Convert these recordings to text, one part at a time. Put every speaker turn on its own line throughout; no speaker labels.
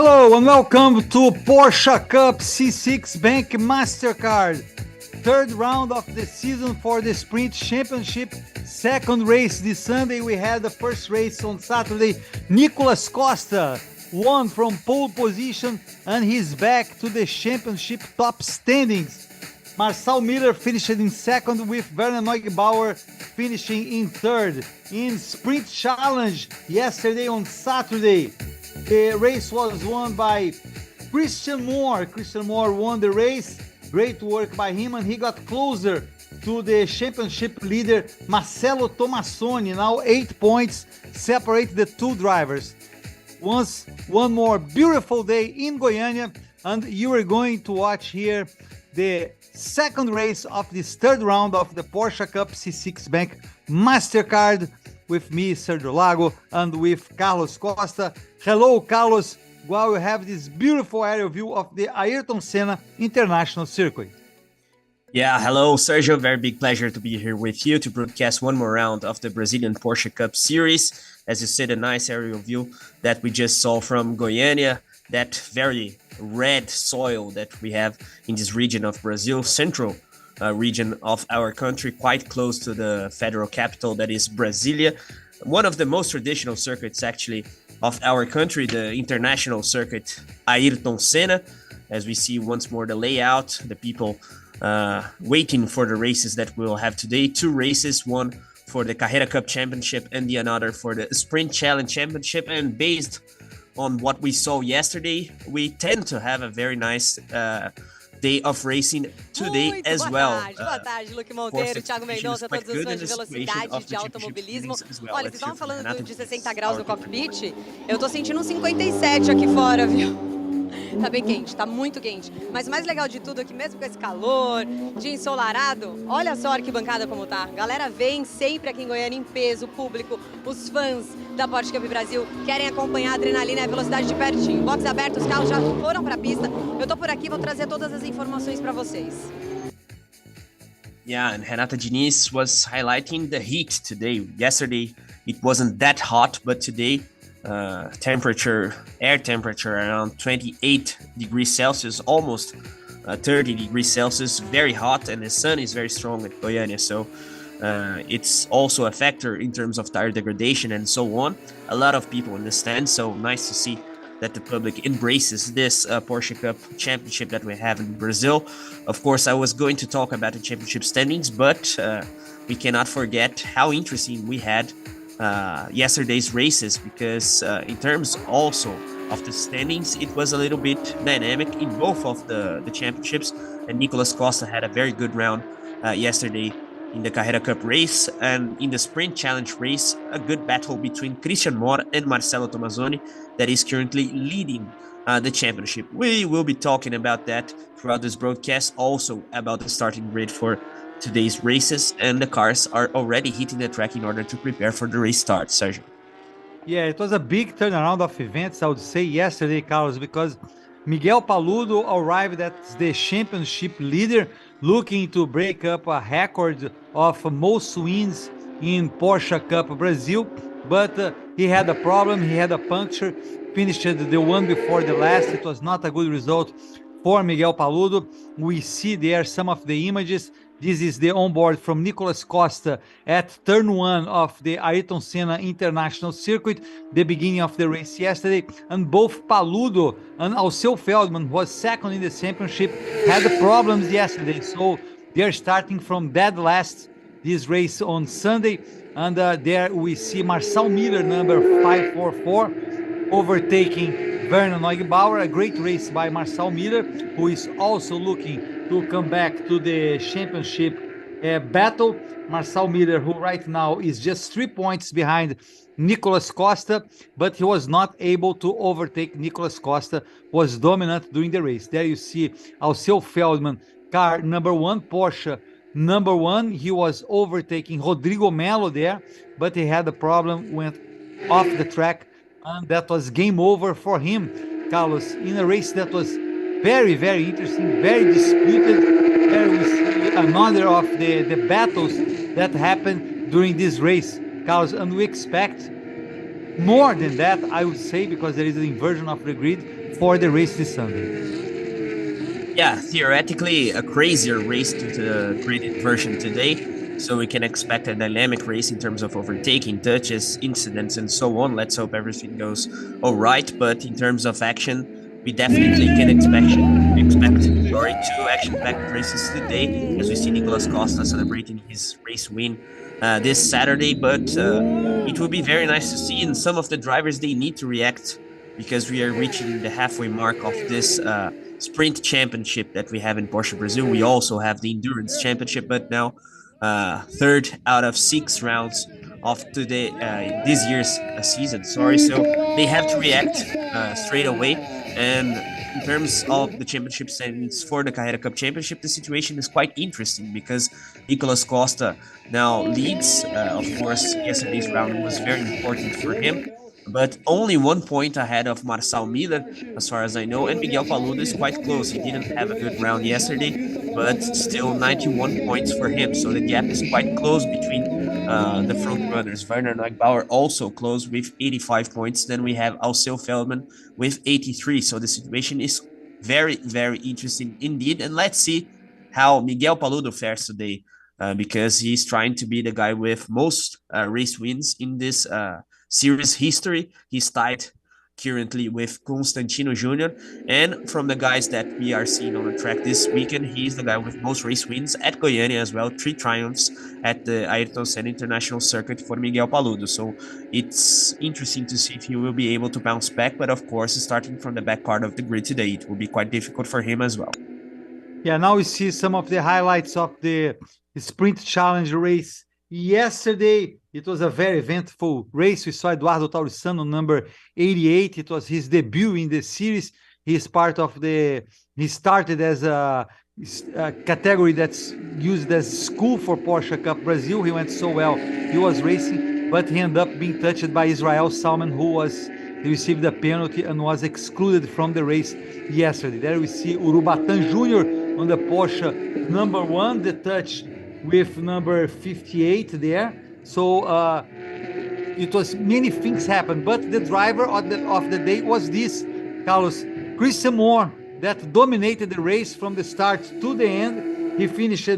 Hello and welcome to Porsche Cup C6 Bank MasterCard. Third round of the season for the Sprint Championship. Second race this Sunday. We had the first race on Saturday. Nicolas Costa won from pole position and he's back to the championship top standings. Marcel Miller finished in second with Werner Neugebauer finishing in third. In Sprint Challenge yesterday on Saturday, the race was won by Christian Moore. Christian Moore won the race. Great work by him, and he got closer to the championship leader, Marcelo Tomassoni. Now 8 points separate the two drivers. One more beautiful day in Goiânia, and you are going to watch here the second race of this third round of the Porsche Cup C6 Bank MasterCard with me, Sergio Lago, and with Carlos Costa. Hello, Carlos. While we have this beautiful aerial view of the Ayrton Senna International Circuit.
Yeah, hello, Sergio. Very big pleasure to be here with you to broadcast one more round of the Brazilian Porsche Cup Series. As you said, a nice aerial view that we just saw from Goiânia, that very red soil that we have in this region of Brazil, central region of our country, quite close to the federal capital, that is Brasilia. One of the most traditional circuits, actually, of our country, the international circuit Ayrton Senna. As we see once more the layout, the people waiting for the races that we'll have today. Two races, one for the Carrera Cup Championship and the another for the Sprint Challenge Championship. And based on what we saw yesterday, we tend to have a very nice day of racing today as well.
Boa tarde, Luque Monteiro, Thiago Mendonça, todos os fãs de velocidade, de automobilismo. Olha, vocês estavam falando de 60 graus no cockpit, eu tô sentindo uns 57 aqui fora, viu? Tá bem quente, tá muito quente. Mas o mais legal de tudo aqui, mesmo com esse calor, de ensolarado, olha só a arquibancada como tá. Galera vem sempre aqui em Goiânia em peso, público, os fãs da Porsche Cup Brasil querem acompanhar a adrenalina e a velocidade de pertinho. Box aberto, os carros já foram pra pista. Eu tô por aqui, vou trazer todas as informações pra vocês.
Yeah, and Renata Diniz was highlighting the heat today. Yesterday, it wasn't that hot, but today, air temperature around 28 degrees Celsius, almost 30 degrees Celsius, very hot, and the sun is very strong at Goiânia, so it's also a factor in terms of tire degradation and so on. A lot of people understand, so nice to see that the public embraces this Porsche Cup Championship that we have in Brazil. Of course, I was going to talk about the championship standings, but we cannot forget how interesting we had yesterday's races, because in terms also of the standings, it was a little bit dynamic in both of the championships, and Nicolas Costa had a very good round yesterday in the Carrera Cup race, and in the Sprint Challenge race, a good battle between Christian Moore and Marcelo Tomassoni that is currently leading the championship. We will be talking about that throughout this broadcast, also about the starting grid for today's races, and the cars are already hitting the track in order to prepare for the race start, Sergio.
Yeah, it was a big turnaround of events, I would say, yesterday, Carlos, because Miguel Paludo arrived as the championship leader, looking to break up a record of most wins in Porsche Cup Brazil, but he had a problem, he had a puncture, finished the one before the last. It was not a good result for Miguel Paludo. We see there some of the images. This is the onboard from Nicolas Costa at turn one of the Ayrton Senna International Circuit, the beginning of the race yesterday. And both Paludo and Alceu Feldman, who was second in the championship, had problems yesterday. So they're starting from dead last this race on Sunday. And there we see Marcel Miller, number 544, overtaking Werner Neugebauer. A great race by Marcel Miller, who is also looking to come back to the championship battle. Marcel Miller, who right now is just 3 points behind Nicolas Costa, but he was not able to overtake Nicolas Costa, was dominant during the race. There you see Alceu Feldman, car number one, Porsche number one. He was overtaking Rodrigo Melo there, but he had a problem, went off the track, and that was game over for him, Carlos, in a race that was very, very interesting, very disputed. There we see another of the battles that happened during this race, Carlos, and we expect more than that, I would say, because there is an inversion of the grid for the race this Sunday.
Yeah, theoretically, a crazier race due to the graded version today. So we can expect a dynamic race in terms of overtaking, touches, incidents, and so on. Let's hope everything goes all right. But in terms of action, we definitely can expect two action-packed races today, as we see Nicolas Costa celebrating his race win this Saturday. But it will be very nice to see. And some of the drivers, they need to react because we are reaching the halfway mark of this sprint championship that we have in Porsche Brazil. We also have the endurance championship, but now third out of 6 rounds of today this year's season. Sorry, so they have to react straight away. And in terms of the championship standings for the Carrera Cup Championship, the situation is quite interesting because Nicolas Costa now leads. Of course, yesterday's round was very important for him, but only 1 point ahead of Marçal Miller, as far as I know. And Miguel Paludo is quite close. He didn't have a good round yesterday, but still 91 points for him. So the gap is quite close between the front runners. Werner Neubauer also close with 85 points. Then we have Alceu Feldman with 83. So the situation is very, very interesting indeed. And let's see how Miguel Paludo fares today, because he's trying to be the guy with most race wins in this series history. He's tied currently with Constantino Jr. And from the guys that we are seeing on the track this weekend, he's the guy with most race wins at Goiânia as well. 3 triumphs at the Ayrton Senna International Circuit for Miguel Paludo. So it's interesting to see if he will be able to bounce back. But of course, starting from the back part of the grid today, it will be quite difficult for him as well.
Yeah, now we see some of the highlights of the Sprint Challenge race. Yesterday, it was a very eventful race. We saw Eduardo Taurissano, number 88. It was his debut in the series. He started as a category that's used as school for Porsche Cup Brazil. He went so well. He was racing, but he ended up being touched by Israel Salman, he received a penalty and was excluded from the race yesterday. There we see Urubatan Jr. on the Porsche number 1, the touch with number 58 there. So it was many things happened, but the driver of the day was this, Carlos, Christian Moore, that dominated the race from the start to the end. He finished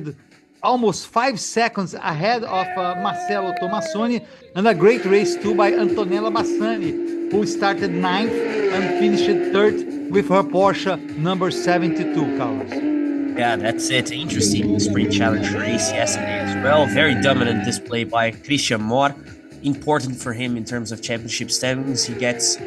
almost 5 seconds ahead of Marcelo Tomassoni, and a great race too by Antonella Bassani, who started 9th and finished 3rd with her Porsche number 72, Carlos.
Yeah, that's it. Interesting sprint challenge race yesterday as well. Very dominant display by Christian Moore. Important for him in terms of championship standings. He gets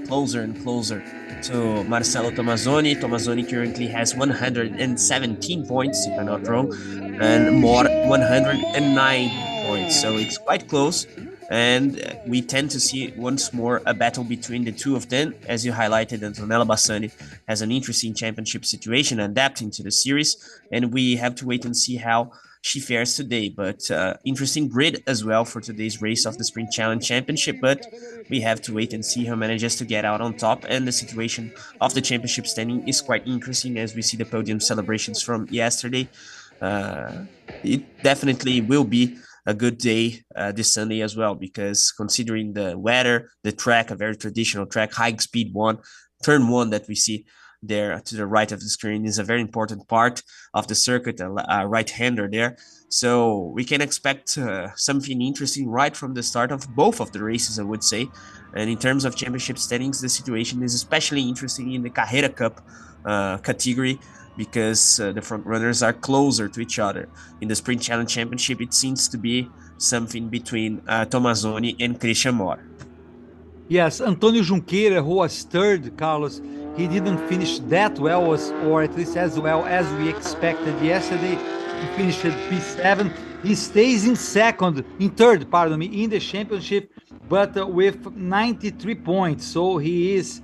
closer and closer to Marcelo Tomassoni. Tomassoni currently has 117 points, if I'm not wrong, and Moore 109 points. So it's quite close. And we tend to see once more a battle between the two of them. As you highlighted, Antonella Bassani has an interesting championship situation adapting to the series, and we have to wait and see how she fares today. But interesting grid as well for today's race of the Sprint Challenge Championship, but we have to wait and see who manages to get out on top. And the situation of the championship standing is quite interesting as we see the podium celebrations from yesterday. It definitely will be a good day this Sunday as well, because considering the weather, the track, a very traditional track, high speed one, turn 1 that we see there to the right of the screen is a very important part of the circuit, a right-hander there. So we can expect something interesting right from the start of both of the races, I would say. And in terms of championship standings, the situation is especially interesting in the Carrera Cup category, because the front runners are closer to each other. In the Sprint Challenge Championship, it seems to be something between Tomassoni and Christian Moore.
Yes, Antonio Junqueira, who was 3rd, Carlos, he didn't finish that well, or at least as well as we expected yesterday. He finished P7. He stays in 3rd, in the championship, but with 93 points. So he is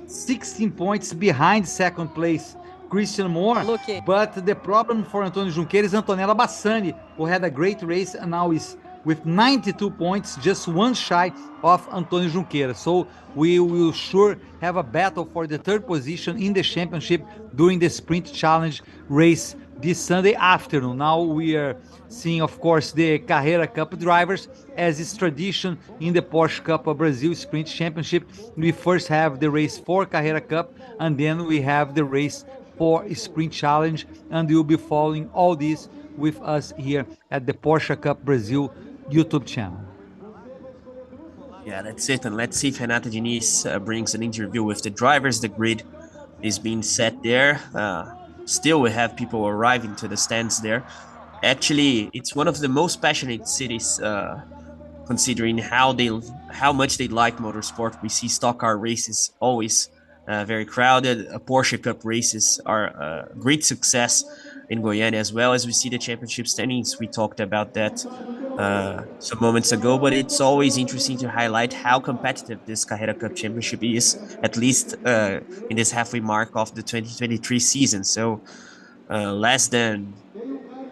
16 points behind 2nd place Christian Moore. But the problem for Antonio Junqueira is Antonella Bassani, who had a great race and now is with 92 points, just one shy of Antonio Junqueira. So we will sure have a battle for the third position in the championship during the sprint challenge race this Sunday afternoon. Now we are seeing, of course, the Carrera Cup drivers, as is tradition in the Porsche Cup of Brazil Sprint Championship. We first have the race for Carrera Cup, and then we have the race for Sprint Challenge, and you'll be following all this with us here at the Porsche Cup Brazil YouTube channel.
Yeah, that's it. And let's see if Renata Diniz brings an interview with the drivers. The grid is being set there. Still, we have people arriving to the stands there. Actually, it's one of the most passionate cities, considering how much they like motorsport. We see stock car races always very crowded. Porsche Cup races are a great success in Goiânia, as well as we see the championship standings. We talked about that some moments ago, but it's always interesting to highlight how competitive this Carrera Cup Championship is, at least in this halfway mark of the 2023 season. So less than,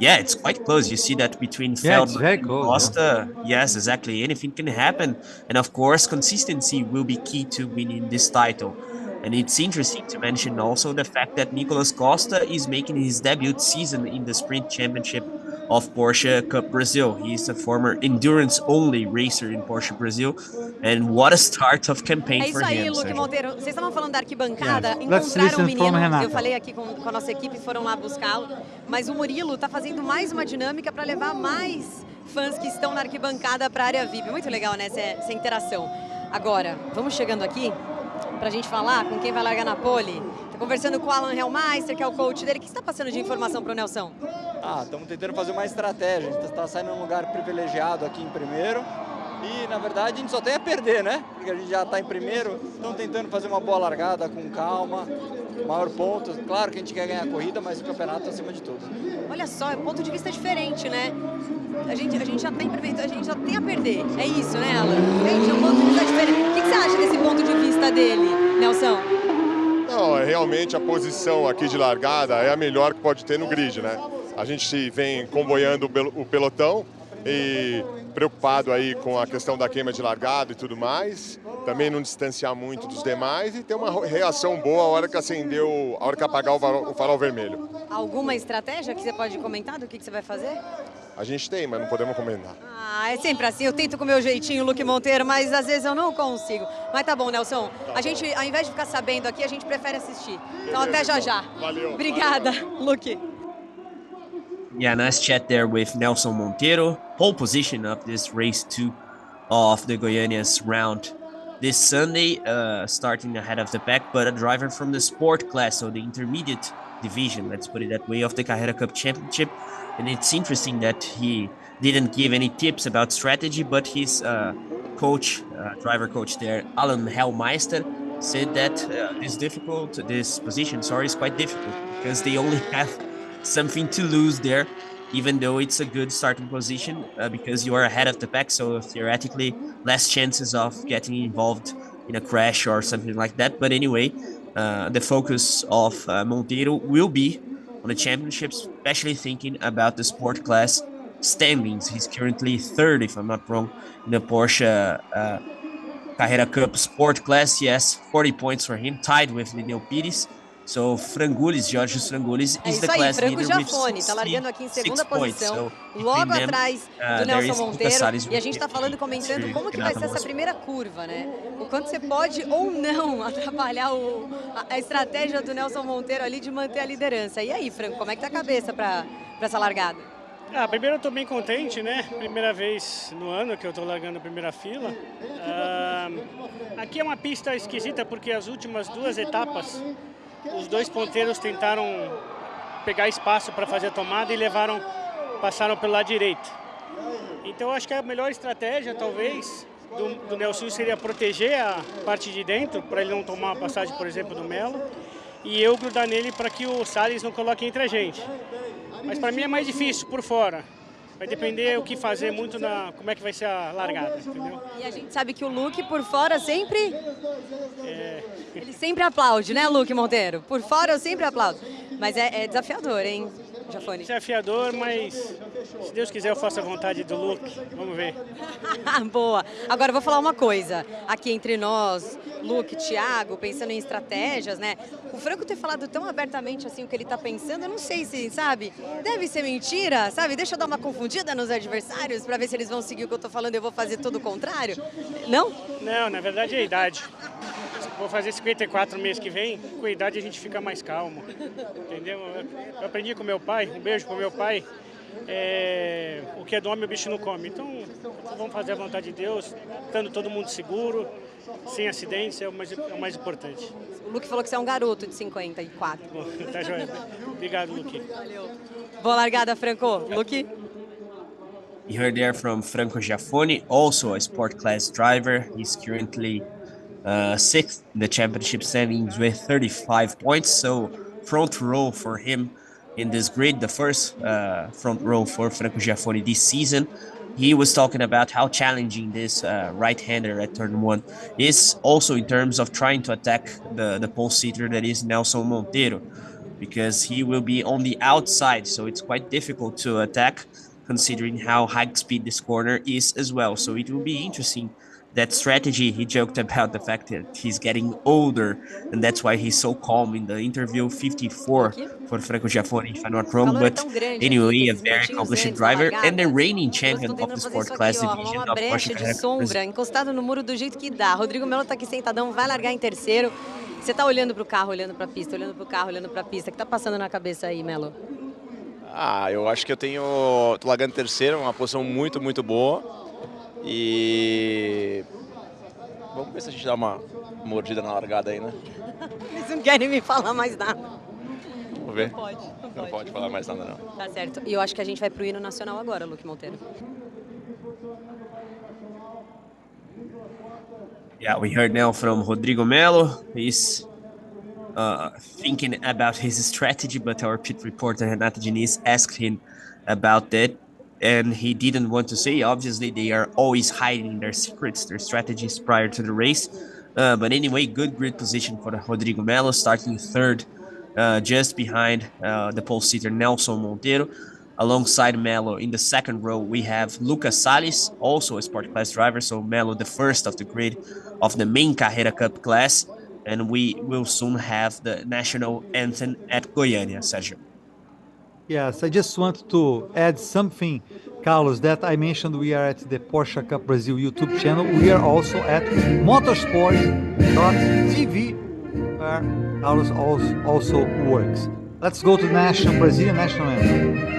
yeah, it's quite close. You see that between Feldman and Costa. Yeah. Yes, exactly. Anything can happen. And of course, consistency will be key to winning this title. And it's interesting to mention also the fact that Nicolas Costa is making his debut season in the Sprint Championship of Porsche Cup Brazil. He's a former endurance-only racer in Porsche Brazil. And what a start of campaign for him.
É isso aí, Luque Monteiro. Vocês estavam falando da arquibancada, encontraram um menino, eu falei aqui com a nossa equipe, foram lá buscá-lo, mas o Murilo está fazendo mais uma dinâmica para levar mais fãs que estão na arquibancada para a área VIP. Muito legal, né, essa interação. Agora, vamos chegando aqui para a gente falar com quem vai largar na pole. Tô conversando com o Alan Hellmeister, que é o coach dele. O que você está passando de informação para o Nelson?
Estamos tentando fazer uma estratégia. A gente está saindo num lugar privilegiado aqui em primeiro. E, na verdade, a gente só tem a perder, né? Porque a gente já está em primeiro. Estamos tentando fazer uma boa largada, com calma. Maior ponto. Claro que a gente quer ganhar a corrida, mas o campeonato acima de tudo.
Olha só, é um ponto de vista diferente, né? A gente já está em primeiro, a gente já tem a perder. É isso, né, Alan? Gente, é um ponto de vista diferente. O que você acha desse ponto de vista dele, Nelson?
Não, realmente a posição aqui de largada é a melhor que pode ter no grid, né? A gente vem comboiando o pelotão e preocupado aí com a questão da queima de largada e tudo mais, também não distanciar muito dos demais e ter uma reação boa a hora que acendeu, a hora que apagar o farol vermelho.
Alguma estratégia que você pode comentar do que você vai fazer?
A gente tem, mas não podemos comentar.
É sempre assim, eu tento com o meu jeitinho, Luque Monteiro, mas às vezes eu não consigo. Mas tá bom, Nelson, a gente, ao invés de ficar sabendo aqui, a gente prefere assistir. Então até já.
Valeu.
Obrigada, Luque.
Yeah, nice chat there with Nelson Monteiro, pole position of this race 2 of the Goiânia's round this Sunday, starting ahead of the pack, but a driver from the sport class, so the intermediate division, let's put it that way, of the Carrera Cup Championship. And it's interesting that he didn't give any tips about strategy, but his coach, driver coach there, Alan Hellmeister, said that this position is quite difficult because they only have something to lose there, even though it's a good starting position because you are ahead of the pack, so theoretically less chances of getting involved in a crash or something like that. But anyway, the focus of Monteiro will be on the championships, especially thinking about the sport class standings. He's currently third, if I'm not wrong, in the Porsche Carrera Cup Sport Class. Yes, 40 points for him, tied with Lineu Pires. So Jorge Frangulis is the class leader with 66
tá largando aqui em segunda posição,
So
logo atrás do Nelson Monteiro. E a gente está
falando,
comentando como que vai ser essa primeira curva, né? O quanto você pode ou não atrapalhar a estratégia do Nelson Monteiro ali de manter a liderança. E aí, Franco, como é que tá a cabeça para essa largada?
Primeiro eu tô bem contente, né? Primeira vez no ano que eu tô largando a primeira fila. Aqui é uma pista esquisita porque as últimas duas etapas os dois ponteiros tentaram pegar espaço para fazer a tomada e passaram pelo lado direito. Então eu acho que a melhor estratégia, talvez, do Nelson seria proteger a parte de dentro, para ele não tomar a passagem, por exemplo, do Melo, e eu grudar nele para que o Salles não coloque entre a gente. Mas para mim é mais difícil por fora. Vai depender o que fazer muito como é que vai ser a largada, entendeu?
E a gente sabe que o Luque por fora sempre... Ele sempre aplaude, né, Luque Monteiro? Por fora eu sempre aplaudo. Mas é desafiador, hein? Jafone?
Desafiador, mas se Deus quiser eu faço a vontade do Luke. Vamos ver.
Boa. Agora eu vou falar uma coisa. Aqui entre nós, Luke, Thiago, pensando em estratégias, né? O Franco ter falado tão abertamente assim o que ele tá pensando, eu não sei se, sabe? Deve ser mentira, sabe? Deixa eu dar uma confundida nos adversários para ver se eles vão seguir o que eu tô falando e eu vou fazer tudo o contrário. Não?
Não, na verdade é a idade. Vou fazer 54 mês que vem, com a idade a gente fica mais calmo, entendeu? Eu aprendi com meu pai, um beijo pro meu pai, o que é do homem o bicho não come. Então, vamos fazer a vontade de Deus, estando todo mundo seguro, sem acidentes, é o mais importante.
O Luke falou que você é um garoto de 54.
Bom, tá joia. Obrigado, Luque.
Valeu. Boa largada, Franco. Luke?
You heard there from Franco Giaffoni, also a sport class driver. He's currently sixth in the championship standings with 35 points. So front row for him in this grid, the first front row for Franco Giaffoni this season. He was talking about how challenging this right-hander at turn one is, also in terms of trying to attack the pole sitter that is Nelson Monteiro, because he will be on the outside, so it's quite difficult to attack considering how high speed this corner is as well. So it will be interesting. That strategy, he joked about the fact that he's getting older, and that's why he's so calm in the interview. 54 for Franco Giaffoni, if I'm not wrong. But anyway, a very accomplished driver and the reigning champion of the sport class division of Porsche
de sombra, encostado no muro do jeito que dá. Rodrigo Melo tá aqui sentadão, vai largar em terceiro. Você tá olhando pro carro, olhando pra pista, olhando pro carro, olhando pra pista. O que tá passando na cabeça aí, Melo?
Eu acho que tô largando em terceiro, uma posição muito, muito boa. E vamos ver se a gente dá uma mordida na largada aí, né?
Eles não querem me falar mais nada.
Vamos ver.
Não
pode falar mais nada, não.
Tá certo. E eu acho que a gente vai pro hino nacional agora, Luque Monteiro.
Yeah, we heard now from Rodrigo Melo. He's thinking about his strategy, but our pit reporter Renata Diniz asked him about that. And he didn't want to say. Obviously, they are always hiding their secrets, their strategies prior to the race. But anyway, good grid position for Rodrigo Melo, starting third, just behind the pole sitter Nelson Monteiro. Alongside Melo in the second row, we have Lucas Salles, also a sport class driver. So Melo, the first of the grid of the main Carrera Cup class. And we will soon have the national anthem at Goiânia, Sergio.
Yes, I just want to add something, Carlos, that I mentioned we are at the Porsche Cup Brazil YouTube channel. We are also at motorsport.tv, where Carlos also works. Let's go to the Brazilian national anthem.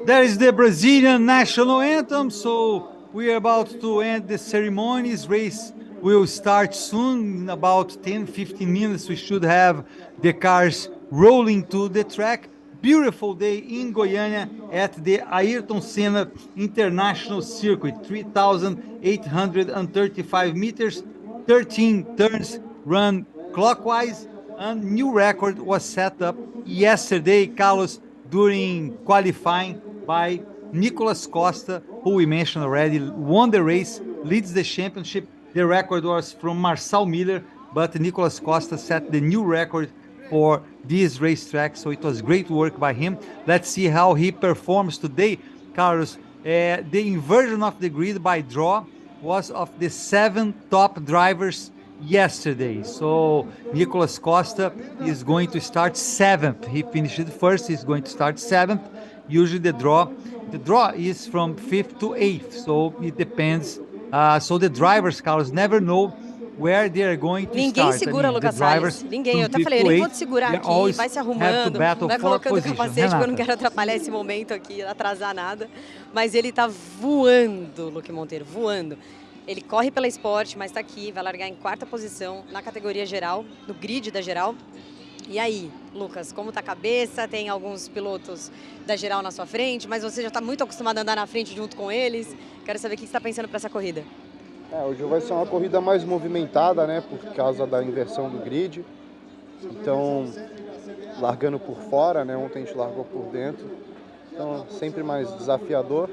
There is the Brazilian national anthem, so we are about to end the ceremonies. Race will start soon. In about 10-15 minutes, we should have the cars rolling to the track. beautiful day in Goiânia at the Ayrton Senna International Circuit, 3,835 meters, 13 turns run clockwise, and new record was set up yesterday, Carlos, during qualifying by Nicolas Costa, who we mentioned already, won the race, leads the championship. The record was from Marcel Miller, but Nicolas Costa set the new record for this racetrack, so it was great work by him. Let's see how he performs today, Carlos. The inversion of the grid by draw was of the 7 top drivers yesterday. So Nicolas Costa is going to start 7th. He finished first, he's going to start 7th. Usually the draw is from 5th to 8th, so it depends. So the drivers, Carlos, never know where they are going to
Ninguém
start.
segura Lucas Salles. Ninguém. Eu até falei, eu nem vou te segurar aqui, vai se arrumando, vai colocando o capacete, porque eu não quero atrapalhar esse momento aqui, atrasar nada. Mas ele tá voando, Luque Monteiro, voando. Ele corre pela Sport, mas tá aqui, vai largar em 4ª posição na categoria geral, no grid da geral. E aí, Lucas, como tá a cabeça? Tem alguns pilotos da geral na sua frente, mas você já tá muito acostumado a andar na frente junto com eles. Quero saber o que você está pensando para essa corrida.
Hoje vai ser uma corrida mais movimentada, né, por causa da inversão do grid. Então, largando por fora, né, ontem a gente largou por dentro. Então, sempre mais desafiador,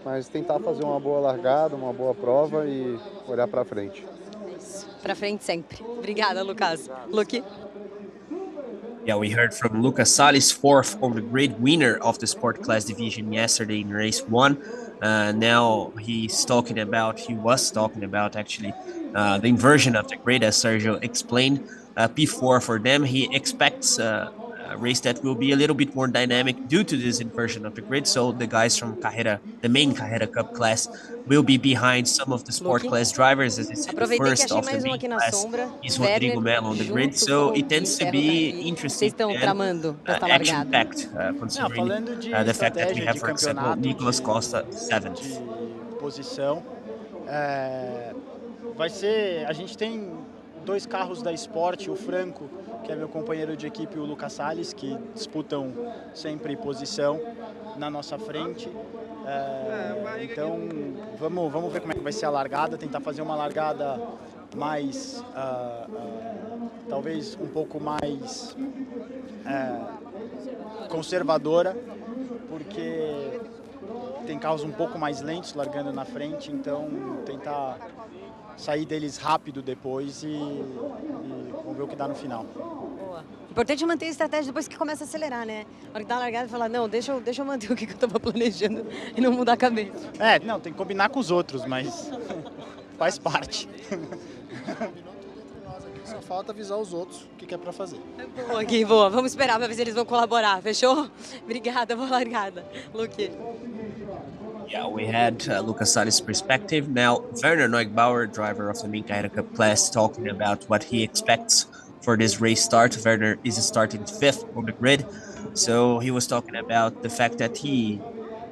mas tentar fazer uma boa largada, uma boa prova e olhar para frente.
Isso, para frente sempre. Obrigada, Lucas. Luque?
Yeah, we heard from Lucas Salles, 4th on the grid, winner of the Sport Class division yesterday in race 1. Now he was talking about actually the inversion of the grid, as Sergio explained. P4 for them. He expects a race that will be a little bit more dynamic due to this inversion of the grid. So the guys from the main Carrera Cup class, will be behind some of the Sport Class drivers. As I said, the first of the main class is Rodrigo Melo on the grid. So it tends to be interesting and action-packed, considering the fact that we have, for example, Nicolas Costa 7th.
Posição. Vai ser, a gente tem 2 carros da Sport, o Franco, que é meu companheiro de equipe, e o Lucas Salles, que disputam sempre posição na nossa frente. Então, vamos ver como é que vai ser a largada, tentar fazer uma largada mais, talvez um pouco mais conservadora, porque tem carros um pouco mais lentos largando na frente, então tentar sair deles rápido depois e vamos ver o que dá no final.
Boa. Importante é manter a estratégia depois que começa a acelerar, né? Na hora que dá a largada, falar, não, deixa eu manter o que eu estava planejando e não mudar a cabeça.
Não, tem que combinar com os outros, mas faz parte. Só falta avisar os outros o que é para fazer.
Boa, Gui, boa. Vamos esperar para ver se eles vão colaborar, fechou? Obrigada, boa largada. Luque.
Yeah, we had Lucas Salles' perspective. Now, Werner Neugbauer, driver of the main Carrera Cup class, talking about what he expects for this race start. Werner is starting 5th on the grid. So he was talking about the fact that he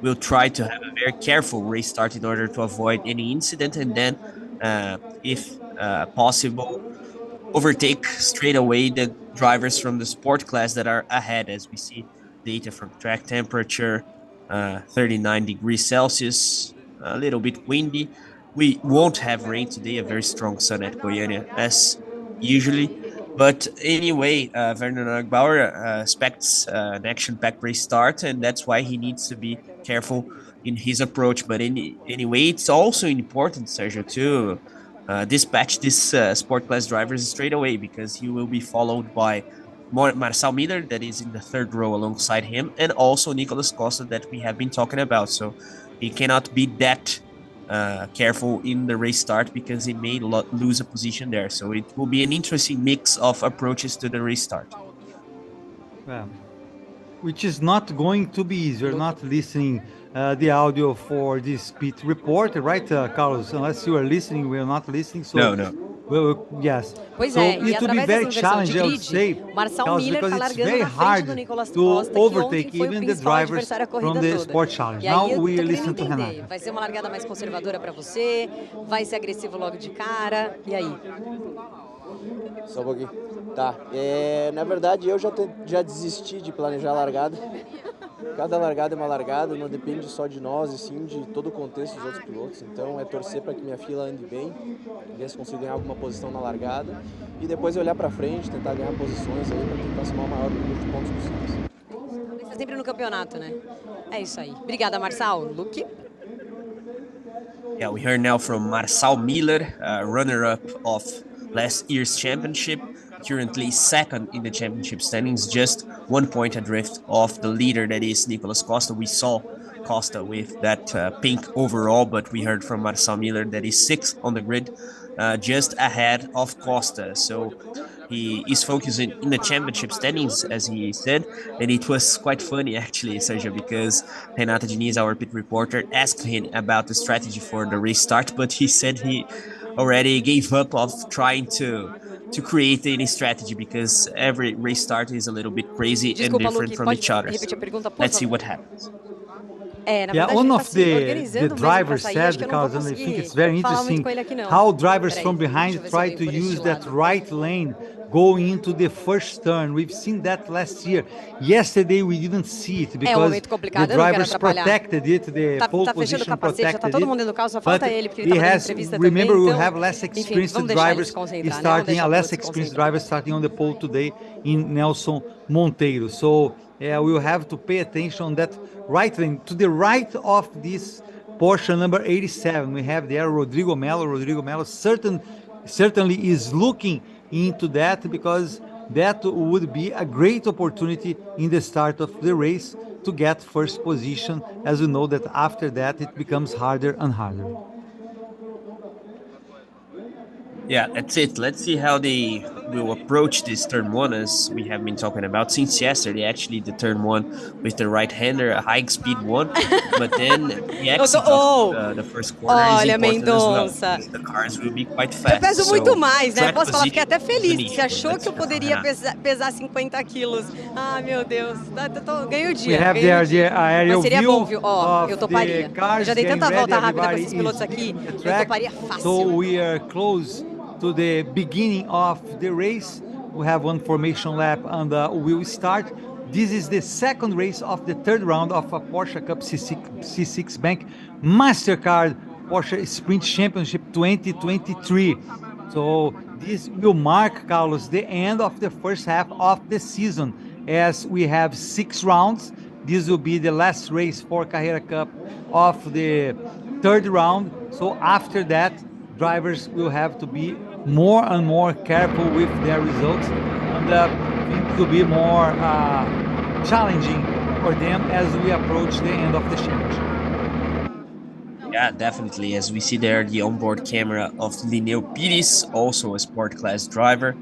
will try to have a very careful race start in order to avoid any incident. And then, if possible, overtake straight away the drivers from the sport class that are ahead, as we see data from track temperature, 39 degrees Celsius, a little bit windy. We won't have rain today, a very strong sun at Goiânia as usually. But anyway, Werner Neugbauer expects an action-packed race start, and that's why he needs to be careful in his approach. But anyway, it's also important, Sergio, to dispatch this sport class drivers straight away, because he will be followed by Marcel Miller, that is in the 3rd row alongside him, and also Nicolas Costa, that we have been talking about. So he cannot be that careful in the race start, because he may lose a position there. So it will be an interesting mix of approaches to the race start.
Which is not going to be easy. You're not listening the audio for this pit report, right, Carlos? Unless you are listening, we are not listening. So
no.
Well, yes.
Pois
so
é,
it will be very challenging, I would say,
Marcel Miller
because
tá
it's
largando
very
na frente
hard
do Nicolas
to
Costa,
overtake
que ontem foi
even
o
the
principal
drivers
adversário a corrida
from the
toda.
Sport Challenge.
E aí,
Now we
eu tô
listen
querendo
to
entender,
Renata.
vai ser uma largada mais conservadora para você? Vai ser agressivo logo de cara? E aí?
Só um pouquinho. Tá, na verdade eu já desisti de planejar a largada. Cada largada é uma largada, não depende só de nós, e sim de todo o contexto dos outros pilotos. Então é torcer para que minha fila ande bem, ver se consigo ganhar alguma posição na largada e depois olhar para frente, tentar ganhar posições aí para tentar somar o maior número de pontos possíveis.
Está sempre no campeonato, né? É isso aí. Obrigada, Marçal. Luke?
Yeah, we heard now from Marçal Miller, runner-up of last year's championship, currently second in the championship standings, just 1 point adrift of the leader, that is Nicolas Costa. We saw Costa with that pink overall, but we heard from Marçal Miller that is sixth on the grid, just ahead of Costa. So he is focusing in the championship standings, as he said, and it was quite funny actually, Sergio, because Renata Diniz, our pit reporter, asked him about the strategy for the restart, but he said he already gave up of trying to create any strategy because every restart is a little bit crazy and different
Luke,
from each other.
Repetir a pergunta, por
Let's see
favor?
what happens.
Na verdade,
one
ele
of
tá se
the
organizando
drivers
mesmo pra sair. Acho
said,
que eu não vou
Carlos, and I think
conseguir
it's very
falar muito
interesting
com ele aqui, não.
how drivers
Peraí,
from
deixa
behind
eu ver se eu
try
venho
to
por este
use that
lado.
right lane going into the first turn. We've seen that last year. Yesterday we didn't see it
É um
because
momento
the
complicado, eu não quero
drivers
atrapalhar.
protected it, the pole
Tá fechando o
position
capacete, já tá
protected
todo
it.
mundo dentro do carro, só
But
falta ele, porque ele
he
tá dando
has,
entrevista
remember,
também,
we
então...
have less
Enfim,
experienced
vamos deixar ele
drivers
se concentrar, né? Vamos
starting,
deixar
a
o
less
piloto se
experienced
concentrar.
driver starting on the pole today in Nelson Monteiro. So we'll have to pay attention on that right lane. To the right of this Porsche number 87, we have there Rodrigo Melo. Rodrigo Melo certainly is looking into that because that would be a great opportunity in the start of the race to get first position, as we know that after that it becomes harder and harder.
Yeah, that's it. Let's see how they will approach this turn one, as we have been talking about since yesterday. Actually, the turn one with the right-hander, a high-speed one, but then the exit of the first corner is
Olha,
important as well,
Mendonça.
because the cars will be quite
Eu
fast.
peso muito
So,
mais, né?
track
Posso falar, fiquei
position
até
is an
feliz.
issue.
Você achou
Let's
que eu
hear from
poderia
Renata.
pesar 50 quilos. Ah, meu Deus. Ganhei o
We
dia,
have
ganhei o
there the
dia. Mas
aerial
seria
view
bom, viu? Ó, eu
of the
toparia. Eu
cars
já dei
getting
tanta
ready.
volta rápida com
Everybody
esses pilotos
is
aqui,
leaving the
eu
track.
toparia
So
fácil.
we are close to the beginning of the race. We have one formation lap and we will start. This is the second race of the third round of a Porsche Cup C6 Bank MasterCard Porsche Sprint Championship 2023. So this will mark, Carlos, the end of the first half of the season, as we have 6 rounds. This will be the last race for Carrera Cup of the third round. So after that, drivers will have to be more and more careful with their results, and things will be more challenging for them as we approach the end of the championship.
Yeah, definitely. As we see there, the onboard camera of Linneo Pires, also a sport class driver.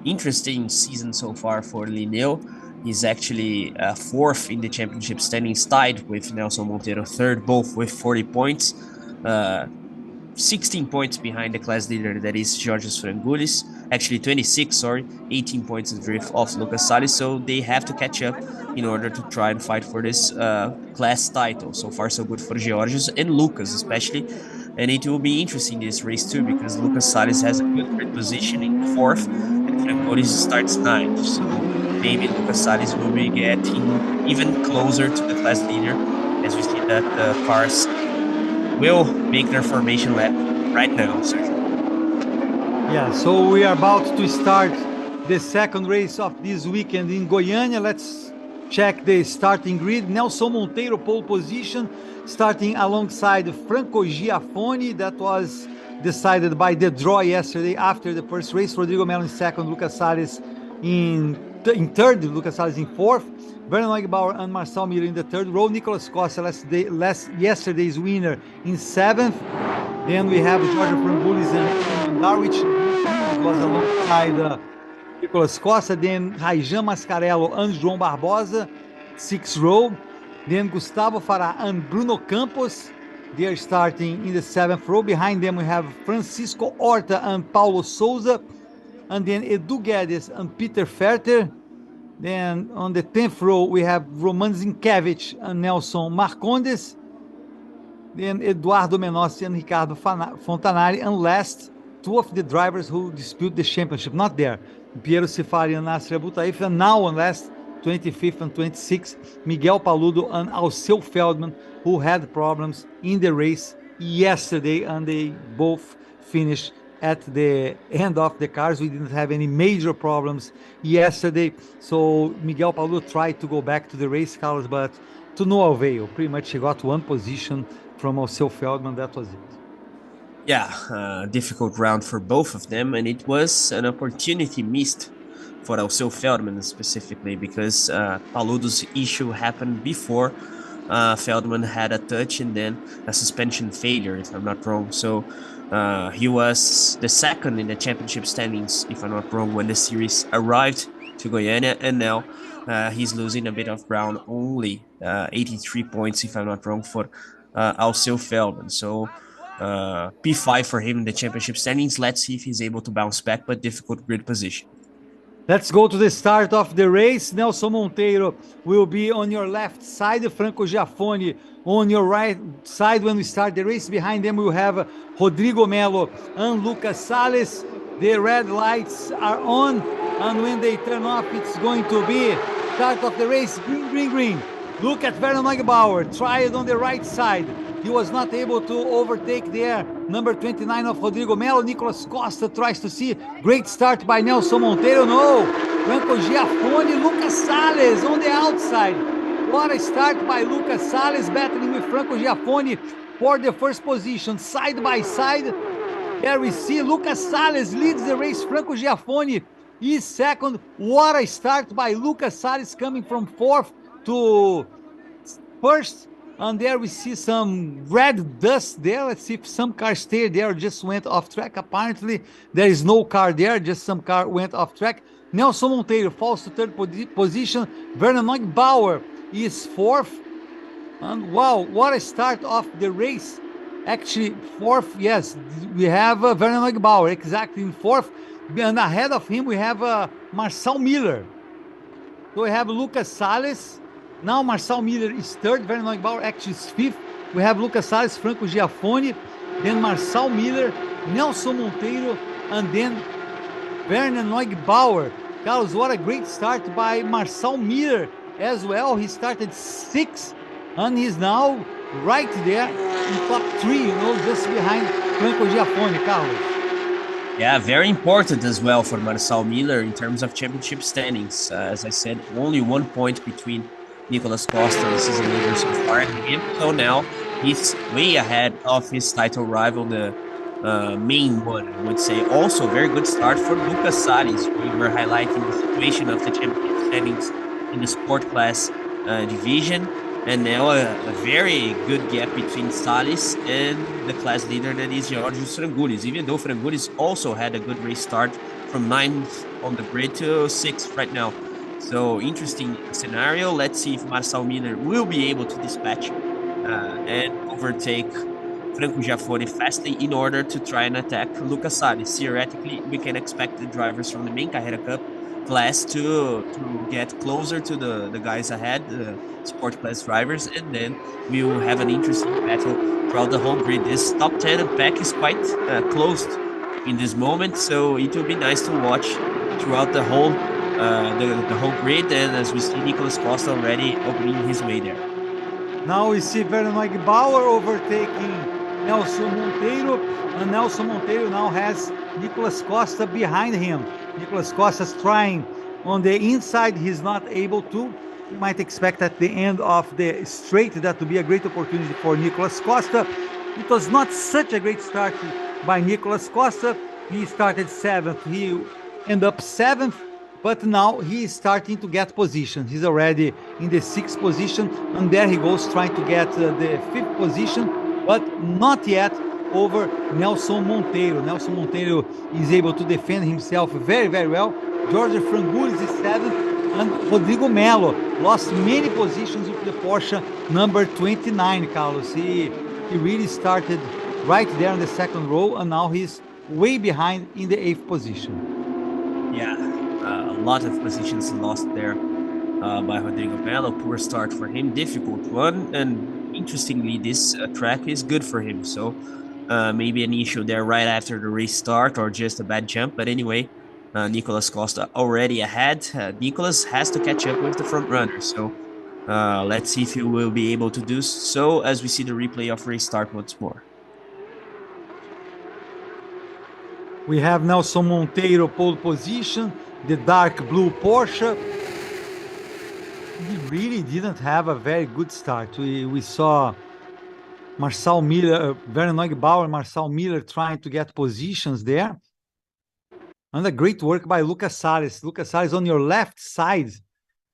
Interesting season so far for Linneo. He's actually fourth in the championship standings, tied with Nelson Monteiro third, both with 40 points. 16 points behind the class leader, that is Georgios Frangoulis. Actually 26, sorry, 18 points adrift of Lucas Salles. So they have to catch up in order to try and fight for this class title. So far, so good for Georgios and Lucas, especially. And it will be interesting this race too, because Lucas Salles has a good grid position in fourth, and Frangoulis starts ninth. So maybe Lucas Salles will be getting even closer to the class leader, as we see that the cars will make their formation lap right now, Sergio.
Yeah, so we are about to start the second race of this weekend in Goiânia. Let's check the starting grid. Nelson Monteiro, pole position, starting alongside Franco Giafone. That was decided by the draw yesterday after the first race. Rodrigo Melo in second, Lucas Salles in third, Lucas Salles in fourth. Werner Neugebauer and Marçal Miller in the third row. Nicolas Costa, yesterday's winner, in seventh. Then we have Jorge Frangoulis and Darwich was alongside Nicolas Costa. Then Raijan Mascarello and João Barbosa, sixth row. Then Gustavo Farah and Bruno Campos, they are starting in the seventh row. Behind them we have Francisco Horta and Paulo Souza. And then Edu Guedes and Peter Ferter. Then on the 10th row, we have Roman Zinkiewicz and Nelson Marcondes. Then Eduardo Menossi and Ricardo Fontanari. And last, two of the drivers who dispute the championship, not there. Piero Cifari and Nasser Boutaif, and now on last 25th and 26th, Miguel Paludo and Alceu Feldman, who had problems in the race yesterday, and they both finished at the end of the cars. We didn't have any major problems yesterday, so Miguel Paludo tried to go back to the race cars, but to no avail. Pretty much he got one position from Alceu Feldman, that was it.
Yeah, difficult round for both of them, and it was an opportunity missed for Alceu Feldman specifically, because Paludo's issue happened before Feldman had a touch and then a suspension failure, if I'm not wrong. So he was the second in the championship standings, if I'm not wrong, when the series arrived to Goiânia, and now he's losing a bit of ground, only 83 points, if I'm not wrong, for Alceu Feldman. So P5 for him in the championship standings. Let's see if he's able to bounce back, but difficult grid position.
Let's go to the start of the race. Nelson Monteiro will be on your left side, Franco Giaffoni on your right side when we start the race. Behind them we'll have Rodrigo Melo and Lucas Salles. The red lights are on, and when they turn off, it's going to be start of the race. Green, green, green. Look at Werner Neugebauer, tried on the right side. He was not able to overtake there. Number 29 of Rodrigo Melo. Nicolas Costa tries to see. Great start by Nelson Monteiro. No. Franco Giaffoni, Lucas Salles on the outside. What a start by Lucas Salles, battling with Franco Giaffoni for the first position. Side by side. There we see Lucas Salles leads the race. Franco Giaffoni is second. What a start by Lucas Salles, coming from fourth to first. And there we see some red dust there. Let's see if some car stayed there or just went off track. Apparently, there is no car there, just some car went off track. Nelson Monteiro falls to third position. Werner Neugebauer is fourth. And wow, what a start of the race. Actually, fourth, yes, we have Werner Neugebauer exactly in fourth. And ahead of him, we have Marcel Miller. So we have Lucas Salles. Now Marcel Miller is third, Werner Neugebauer actually is fifth. We have Lucas Salles, Franco Giaffoni, then Marcel Miller, Nelson Monteiro, and then Werner Neugebauer. Carlos, what a great start by Marcel Miller as well. He started sixth, and he's now right there in top three, just behind Franco Giaffoni, Carlos.
Yeah, very important as well for Marcel Miller in terms of championship standings. As I said, only 1 point between Nicolas Costa, the season leader so far, and him. So now he's way ahead of his title rival, the main one, I would say. Also, very good start for Lucas Salles. We were highlighting the situation of the championship standings in the sport class division, and now a very good gap between Salles and the class leader, that is Georgios Frangoulis, even though Frangoulis also had a good race start from 9th on the grid to 6th right now. So interesting scenario. Let's see if Marcel Miller will be able to dispatch and overtake Franco Giaffoni fastly in order to try and attack Lucas Salles. Theoretically, we can expect the drivers from the main Carrera Cup class to get closer to the guys ahead, the sport class drivers, and then we will have an interesting battle throughout the whole grid. This top 10 pack is quite closed in this moment, so it will be nice to watch throughout the whole grid, and as we see Nicolas Costa already opening his way there.
Now we see Werner Neugebauer overtaking Nelson Monteiro, and Nelson Monteiro now has Nicolas Costa behind him. Nicolas Costa's trying on the inside, he's not able to. You might expect at the end of the straight that to be a great opportunity for Nicolas Costa. It was not such a great start by Nicolas Costa. He started seventh, he ended up seventh, but now he is starting to get position. He's already in the sixth position, and there he goes trying to get the fifth position, but not yet over Nelson Monteiro. Nelson Monteiro is able to defend himself very, very well. George Frangoulis is seventh, and Rodrigo Melo lost many positions with the Porsche number 29, Carlos. He really started right there in the second row, and now he's way behind in the eighth position.
Yeah, a lot of positions lost there by Rodrigo Melo. Poor start for him, difficult one, and interestingly, this track is good for him. So maybe an issue there right after the restart or just a bad jump. But anyway, Nicolas Costa already ahead. Nicolas has to catch up with the front runner. So let's see if he will be able to do so as we see the replay of restart once more.
We have Nelson Monteiro pole position, the dark blue Porsche. He really didn't have a very good start. We saw Marcel Miller, Werner Neugebauer, Marcel Miller trying to get positions there. And a great work by Lucas Salles. Lucas Salles on your left side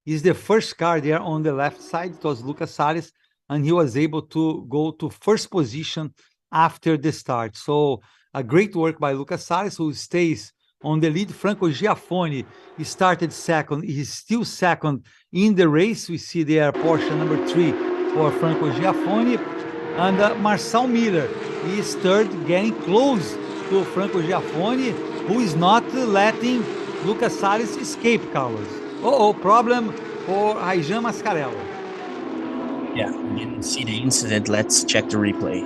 is the first car there on the left side. It was Lucas Salles, and he was able to go to first position after the start. So a great work by Lucas Salles, who stays on the lead. Franco Giaffoni, he started second. He's still second in the race. We see there Porsche number 3 for Franco Giaffoni. And Marcel Miller is third, getting close to Franco Giaffoni, who is not letting Lucas Salles escape, Carlos. Problem for Raijan Mascarello.
Yeah, we didn't see the incident. Let's check the replay.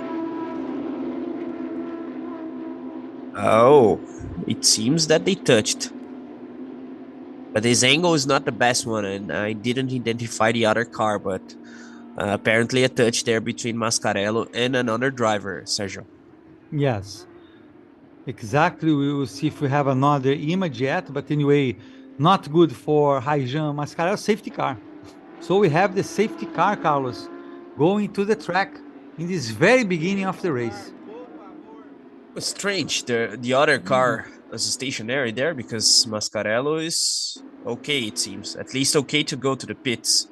Oh, it seems that they touched. But this angle is not the best one, and I didn't identify the other car, but apparently a touch there between Mascarello and another driver, Sergio.
Yes, exactly. We will see if we have another image yet, but anyway, not good for Raijan Mascarello. Safety car. So we have the safety car, Carlos, going to the track in this very beginning of the race.
Strange. The other car is stationary there because Mascarello is okay, it seems. At least okay to go to the pits.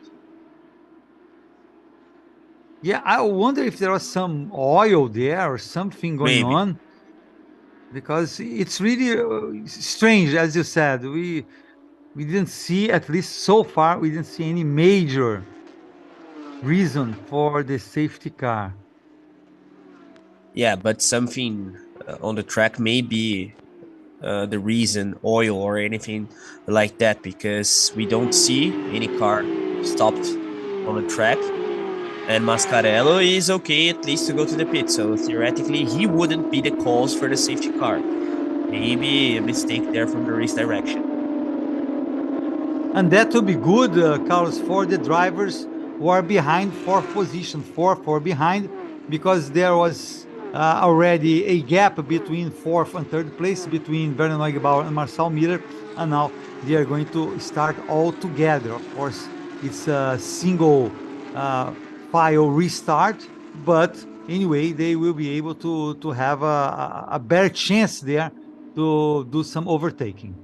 Yeah, I wonder if there was some oil there or something going on. Because it's really strange, as you said. We didn't see, at least so far, we didn't see any major reason for the safety car.
Yeah, but something on the track may be the reason, oil or anything like that, because we don't see any car stopped on the track. And Mascarello is okay at least to go to the pit, so theoretically he wouldn't be the cause for the safety car. Maybe a mistake there from the race direction.
And that will be good, Carlos, for the drivers who are behind fourth position, four behind, because there was already a gap between fourth and third place between Werner Neugebauer and Marcel Miller, and now they are going to start all together. Of course, it's a single file restart, but anyway, they will be able to have a better chance there to do some overtaking.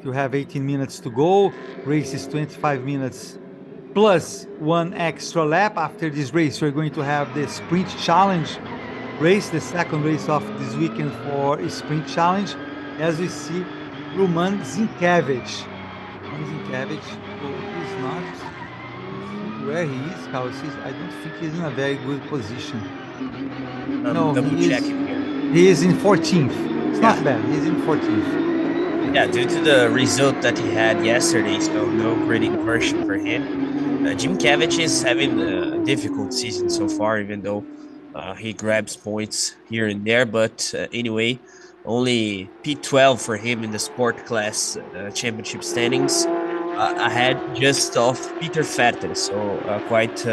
You have 18 minutes to go. Race is 25 minutes plus 1 extra lap. After this race, we're going to have the Sprint Challenge race, the second race of this weekend for Sprint Challenge. As we see, Roman Zinkevich. Is not where he is, Carlos. I don't think he's in a very good position. No, he is in 14th. It's not bad. He's in 14th.
Yeah, due to the result that he had yesterday, so no great inversion for him. Zinkevich is having a difficult season so far, even though he grabs points here and there. But anyway, only P12 for him in the sport class championship standings, ahead just of Peter Vettel. So quite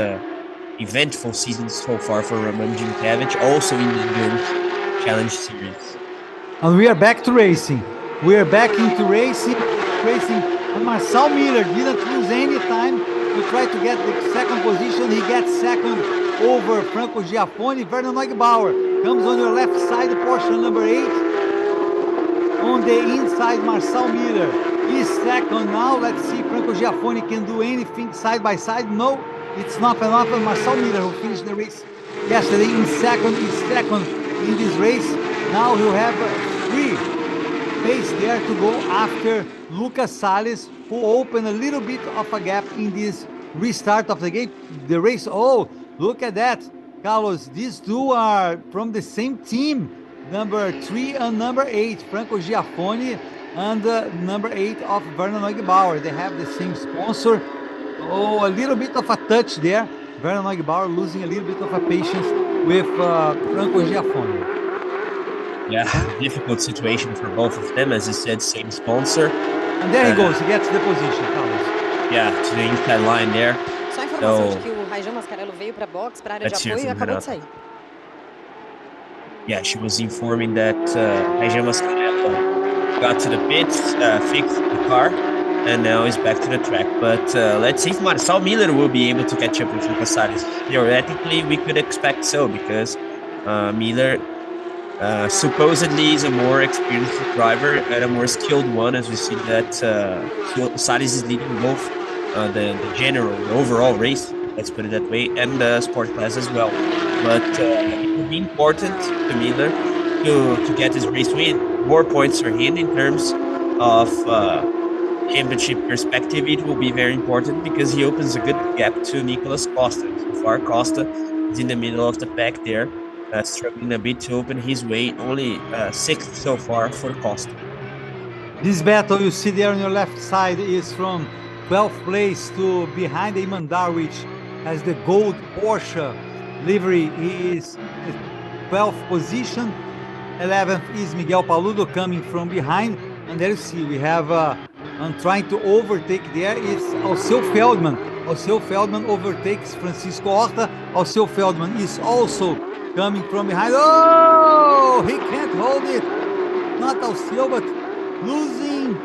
eventful season so far for Roman Zinkevich, also in the Endurance Challenge Series.
And we are back to racing. We are back into racing. And Marcel Miller didn't lose any time to try to get the second position. He gets second over Franco Giaffoni. Werner Neugebauer comes on your left side, Porsche number 8. On the inside, Marcel Miller is second now. Let's see if Franco Giaffoni can do anything side by side. No, it's not enough. And Marcel Miller, who finished the race yesterday is second in this race. Now he'll have 3 pace there to go after Lucas Salles, who opened a little bit of a gap in this restart of the race. Oh, look at that, Carlos. These two are from the same team, number 3 and number 8. Franco Giaffoni and number 8 of Werner Neugebauer. They have the same sponsor. Oh, a little bit of a touch there. Werner Neugebauer losing a little bit of a patience with Franco Giaffoni.
Yeah, difficult situation for both of them. As you said, same sponsor.
And there he goes. He gets the position, Carlos.
Yeah, to the inside line there.
Só a informação de que o Raijan Mascarello veio para box, para área de apoio e acabou de sair.
Yeah, she was informing that Raijan Mascarello got to the pits, fixed the car, and now is back to the track. But let's see if Marcel Miller will be able to catch up with Lucas Salles. Theoretically, we could expect so, because Miller supposedly is a more experienced driver and a more skilled one, as we see that Salles is leading both the overall race, let's put it that way, and the sport class as well. But it will be important to Miller to get his race win. More points for him in terms of championship perspective. It will be very important because he opens a good gap to Nicolas Costa. So far, Costa is in the middle of the pack there, struggling a bit to open his way. Only 6th so far for Costa.
This battle you see there on your left side is from 12th place to behind Imandar, which has the gold Porsche livery. He is 12th position. 11th is Miguel Paludo coming from behind. And there you see we have trying to overtake there is Alceu Feldman. Alceu Feldman overtakes Francisco Horta. Alceu Feldman is also coming from behind. Oh, he can't hold it. Not Alceu, but losing.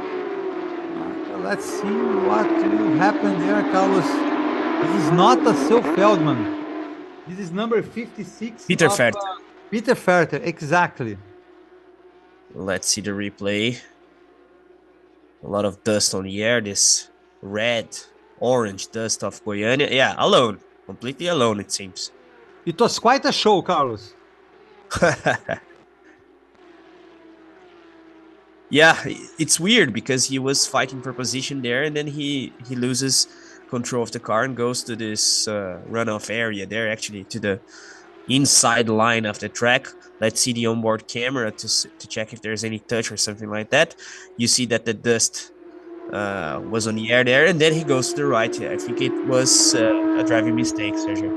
Let's see what will happen there, Carlos. This is not Alceu Feldman. This is number 56.
Peter Ferter.
Peter Ferter, exactly.
Let's see the replay. A lot of dust on the air. This red, orange dust of Goiânia. Yeah, alone. Completely alone, it seems.
It was quite a show, Carlos.
Yeah, it's weird because he was fighting for position there, and then he loses control of the car and goes to this runoff area there, actually to the inside line of the track. Let's see the onboard camera to check if there's any touch or something like that. You see that the dust was on the air there, and then he goes to the right. I think it was a driving mistake, Sergio.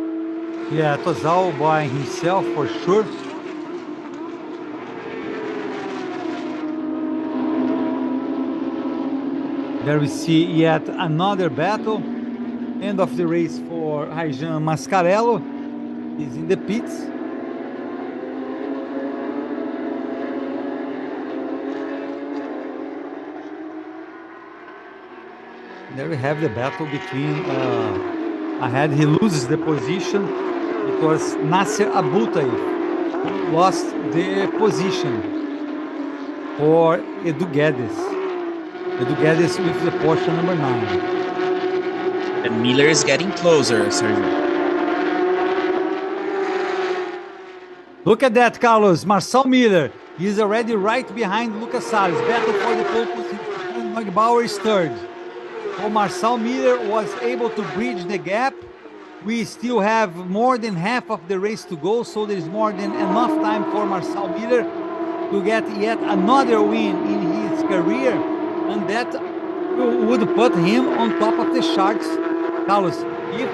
Yeah, it was all by himself for sure. There we see yet another battle. End of the race for Raijan Mascarello. He's in the pits. There we have the battle between ahead. He loses the position. It was Nasser Abultaif who lost the position for Edu Guedes. Edu Guedes with the Porsche number 9.
And Miller is getting closer, Sergio.
Look at that, Carlos. Marcel Miller is already right behind Lucas Salles. Battle for the pole position. Neugebauer is third. So Marcel Miller was able to bridge the gap. We still have more than half of the race to go, so there is more than enough time for Marcel Miller to get yet another win in his career, and that would put him on top of the charts. Carlos, if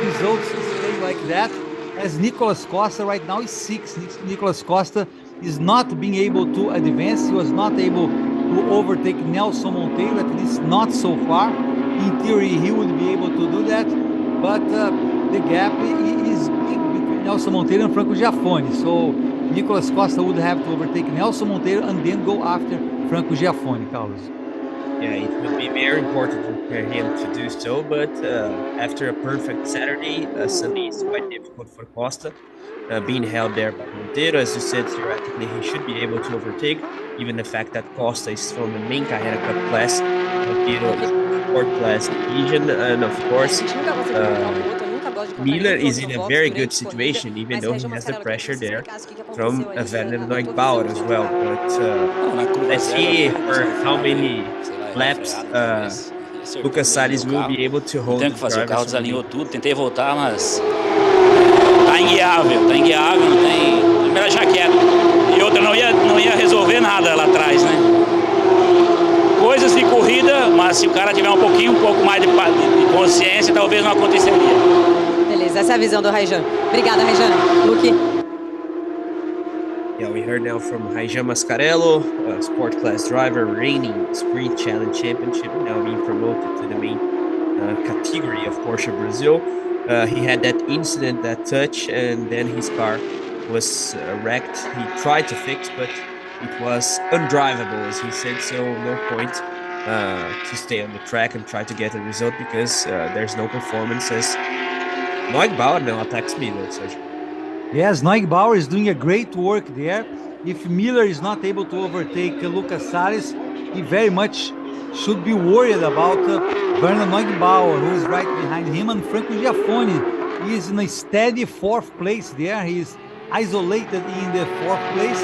results stay like that, as Nicolas Costa right now is 6th. Nicolas Costa is not being able to advance. He was not able to overtake Nelson Monteiro, at least not so far. In theory, he would be able to do that, but the gap is big between Nelson Monteiro and Franco Giaffoni. So Nicolas Costa would have to overtake Nelson Monteiro and then go after Franco Giaffoni, Carlos.
Yeah, it would be very important for him to do so, but after a perfect Saturday, Sunday is quite difficult for Costa. Being held there by Monteiro, as you said, theoretically he should be able to overtake, given the fact that Costa is from the main Carrera Cup class, Monteiro is the sport class division, and of course Miller is in a very good situation, even though he has the pressure there from Werner Neugebauer as well. But let's see for how many laps Lucas Salles will be able to hold.
Tem que fazer, o carro desalinhou tudo, tentei voltar, mas tá inguiável, não tem, melhor já quieto. E outra não ia resolver nada lá atrás, né? Mas se o cara tiver um pouco mais de consciência, talvez não aconteceria.
Beleza, essa é a visão do Raijan. Obrigada, Raijan. Luke?
Yeah, we heard now from Raijan Mascarello, a sport class driver, reigning Sprint Challenge Championship, now being promoted to the main category of Porsche Brazil. He had that incident, that touch, and then his car was wrecked. He tried to fix, but it was undrivable, as he said, so no point to stay on the track and try to get a result because there's no performance as Neugbauer now attacks Miller, Sergio.
Yes, Neugbauer is doing a great work there. If Miller is not able to overtake Lucas Salles, he very much should be worried about Werner Neugbauer, who is right behind him, and Franco Giaffoni is in a steady fourth place there. He is isolated in the fourth place,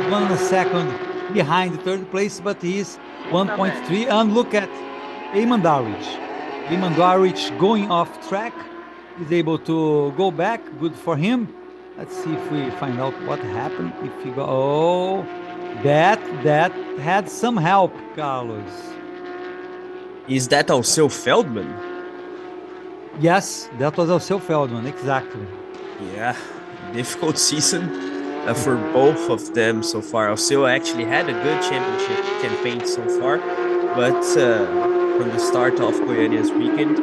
1 second behind the third place, but he is 1.3. And look at Eamon Darwich. Eamon Darwich going off track, is able to go back, good for him. Let's see if we find out what happened. If he go, oh, that had some help, Carlos.
Is that also Feldman?
Yes, that was also Feldman, exactly.
Yeah, difficult season for both of them so far. Alceu actually had a good championship campaign so far, but from the start of Goiânia's weekend,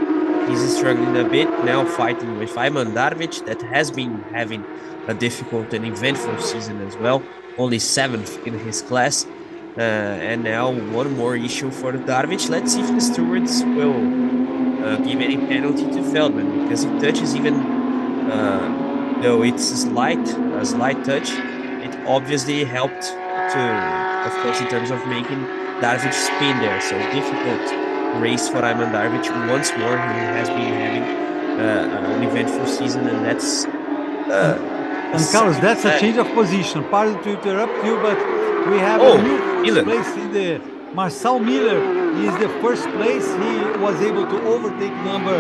he's struggling a bit now, fighting with Ayman Darvic, that has been having a difficult and eventful season as well, only 7th in his class. And now one more issue for Darvic. Let's see if the stewards will give any penalty to Feldman, because it touches even, though it's a slight touch, it obviously helped to, of course, in terms of making Darvic spin there. So difficult race for Ayman Darvic once more. He has been having an eventful season, and that's
and Carlos, that's a change of position. Pardon to interrupt you, but we have a new place in the Marcel Miller. He is the first place. He was able to overtake number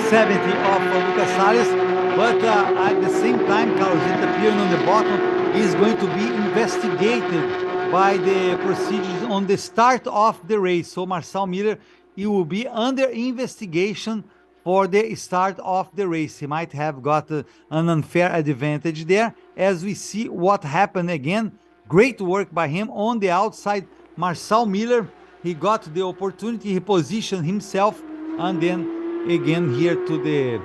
70 of Lucas Salles, but at the same time, Carlos, it appearing on the bottom, is going to be investigated by the procedures on the start of the race. So Marcel Miller, he will be under investigation for the start of the race. He might have got an unfair advantage there, as we see what happened again. Great work by him on the outside. Marcel Miller, he got the opportunity, he positioned himself, and then again here to the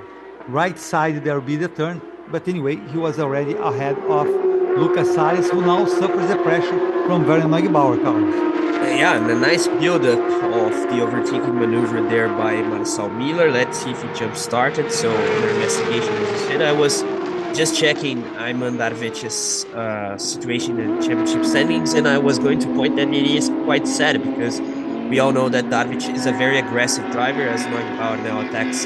right side, there will be the turn. But anyway, he was already ahead of Lucas Salles, who now suffers the pressure from Werner Neugbauer, Carlos.
Yeah, and a nice build-up of the overtaking maneuver there by Marcel Miller. Let's see if he jump-started. So, under investigation, as you said, I was just checking Ayman Darvic's situation in championship standings, and I was going to point that it is quite sad, because we all know that Darvic is a very aggressive driver, as Neugbauer now attacks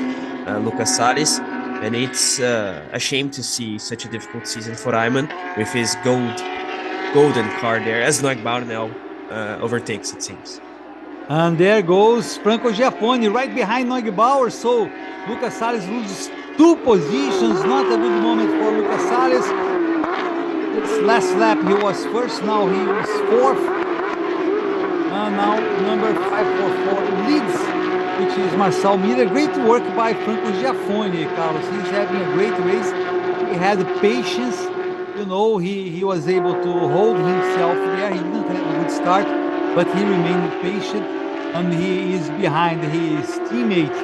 Lucas Salles, and it's a shame to see such a difficult season for Ayman with his golden car there, as Neugbauer now overtakes, it seems.
And there goes Franco Giaffoni right behind Neugbauer, so Lucas Salles loses 2 positions. Not a good moment for Lucas Salles. This last lap he was first, now he was 4th. And now number 544 leads, which is Marcel Miller. Great work by Franco Giaffoni, Carlos. He's having a great race. He had patience. You know, he was able to hold himself there. He didn't have a good start, but he remained patient, and he is behind his teammate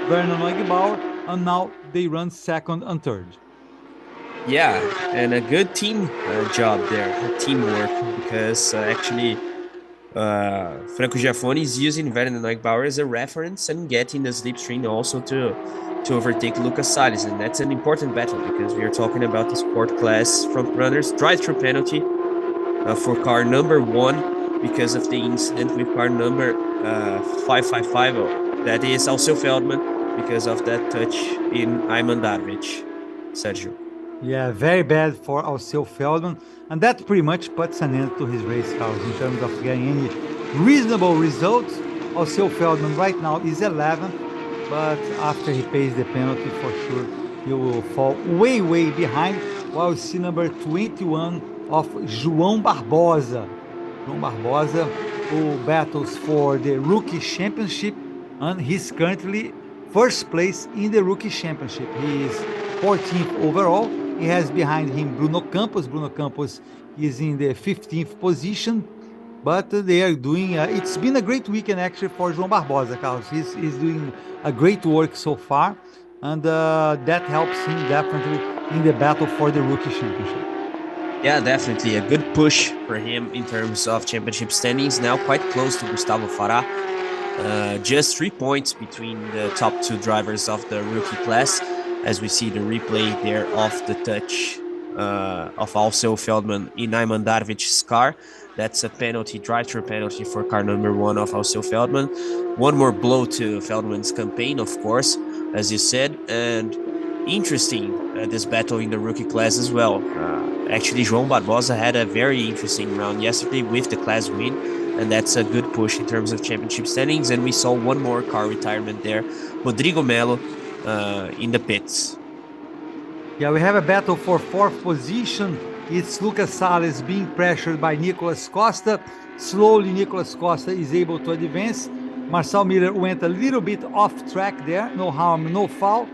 Werner Neugbauer, and now they run 2nd and 3rd.
Yeah, and a good team job there, teamwork, because actually Franco Giaffoni is using Werner Neugbauer as a reference and getting the slipstream also to overtake Lucas Salles, and that's an important battle, because we are talking about the sport class front runners. Drive-through penalty for car number 1 because of the incident with car number 5550. That is also Feldman, because of that touch in Ayman Darvic, Sergio.
Yeah, very bad for Alceu Feldman, and that pretty much puts an end to his race, Carlos, in terms of getting any reasonable results. Alceu Feldman right now is 11th, but after he pays the penalty, for sure, he will fall way, way behind, while we see number 21 of João Barbosa. João Barbosa, who battles for the Rookie Championship and he's currently first place in the Rookie Championship. He is 14th overall. He has behind him Bruno Campos. Bruno Campos is in the 15th position, but they are doing, it's been a great weekend actually for João Barbosa, Carlos. He's doing a great work so far, and that helps him definitely in the battle for the Rookie Championship.
Yeah, definitely a good push for him in terms of championship standings. Now quite close to Gustavo Farah. Just 3 points between the top two drivers of the rookie class, as we see the replay there of the touch of also Feldman in Ayman Darvich's car. That's a penalty, drive-through penalty for car number 1 of also Feldman. One more blow to Feldman's campaign, of course, as you said, and interesting this battle in the rookie class as well. Actually, João Barbosa had a very interesting round yesterday with the class win, and that's a good push in terms of championship standings. And we saw one more car retirement there, Rodrigo Melo in the pits.
Yeah, we have a battle for 4th position. It's Lucas Salles being pressured by Nicolas Costa. Slowly, Nicolas Costa is able to advance. Marcel Miller went a little bit off track there. No harm, no foul.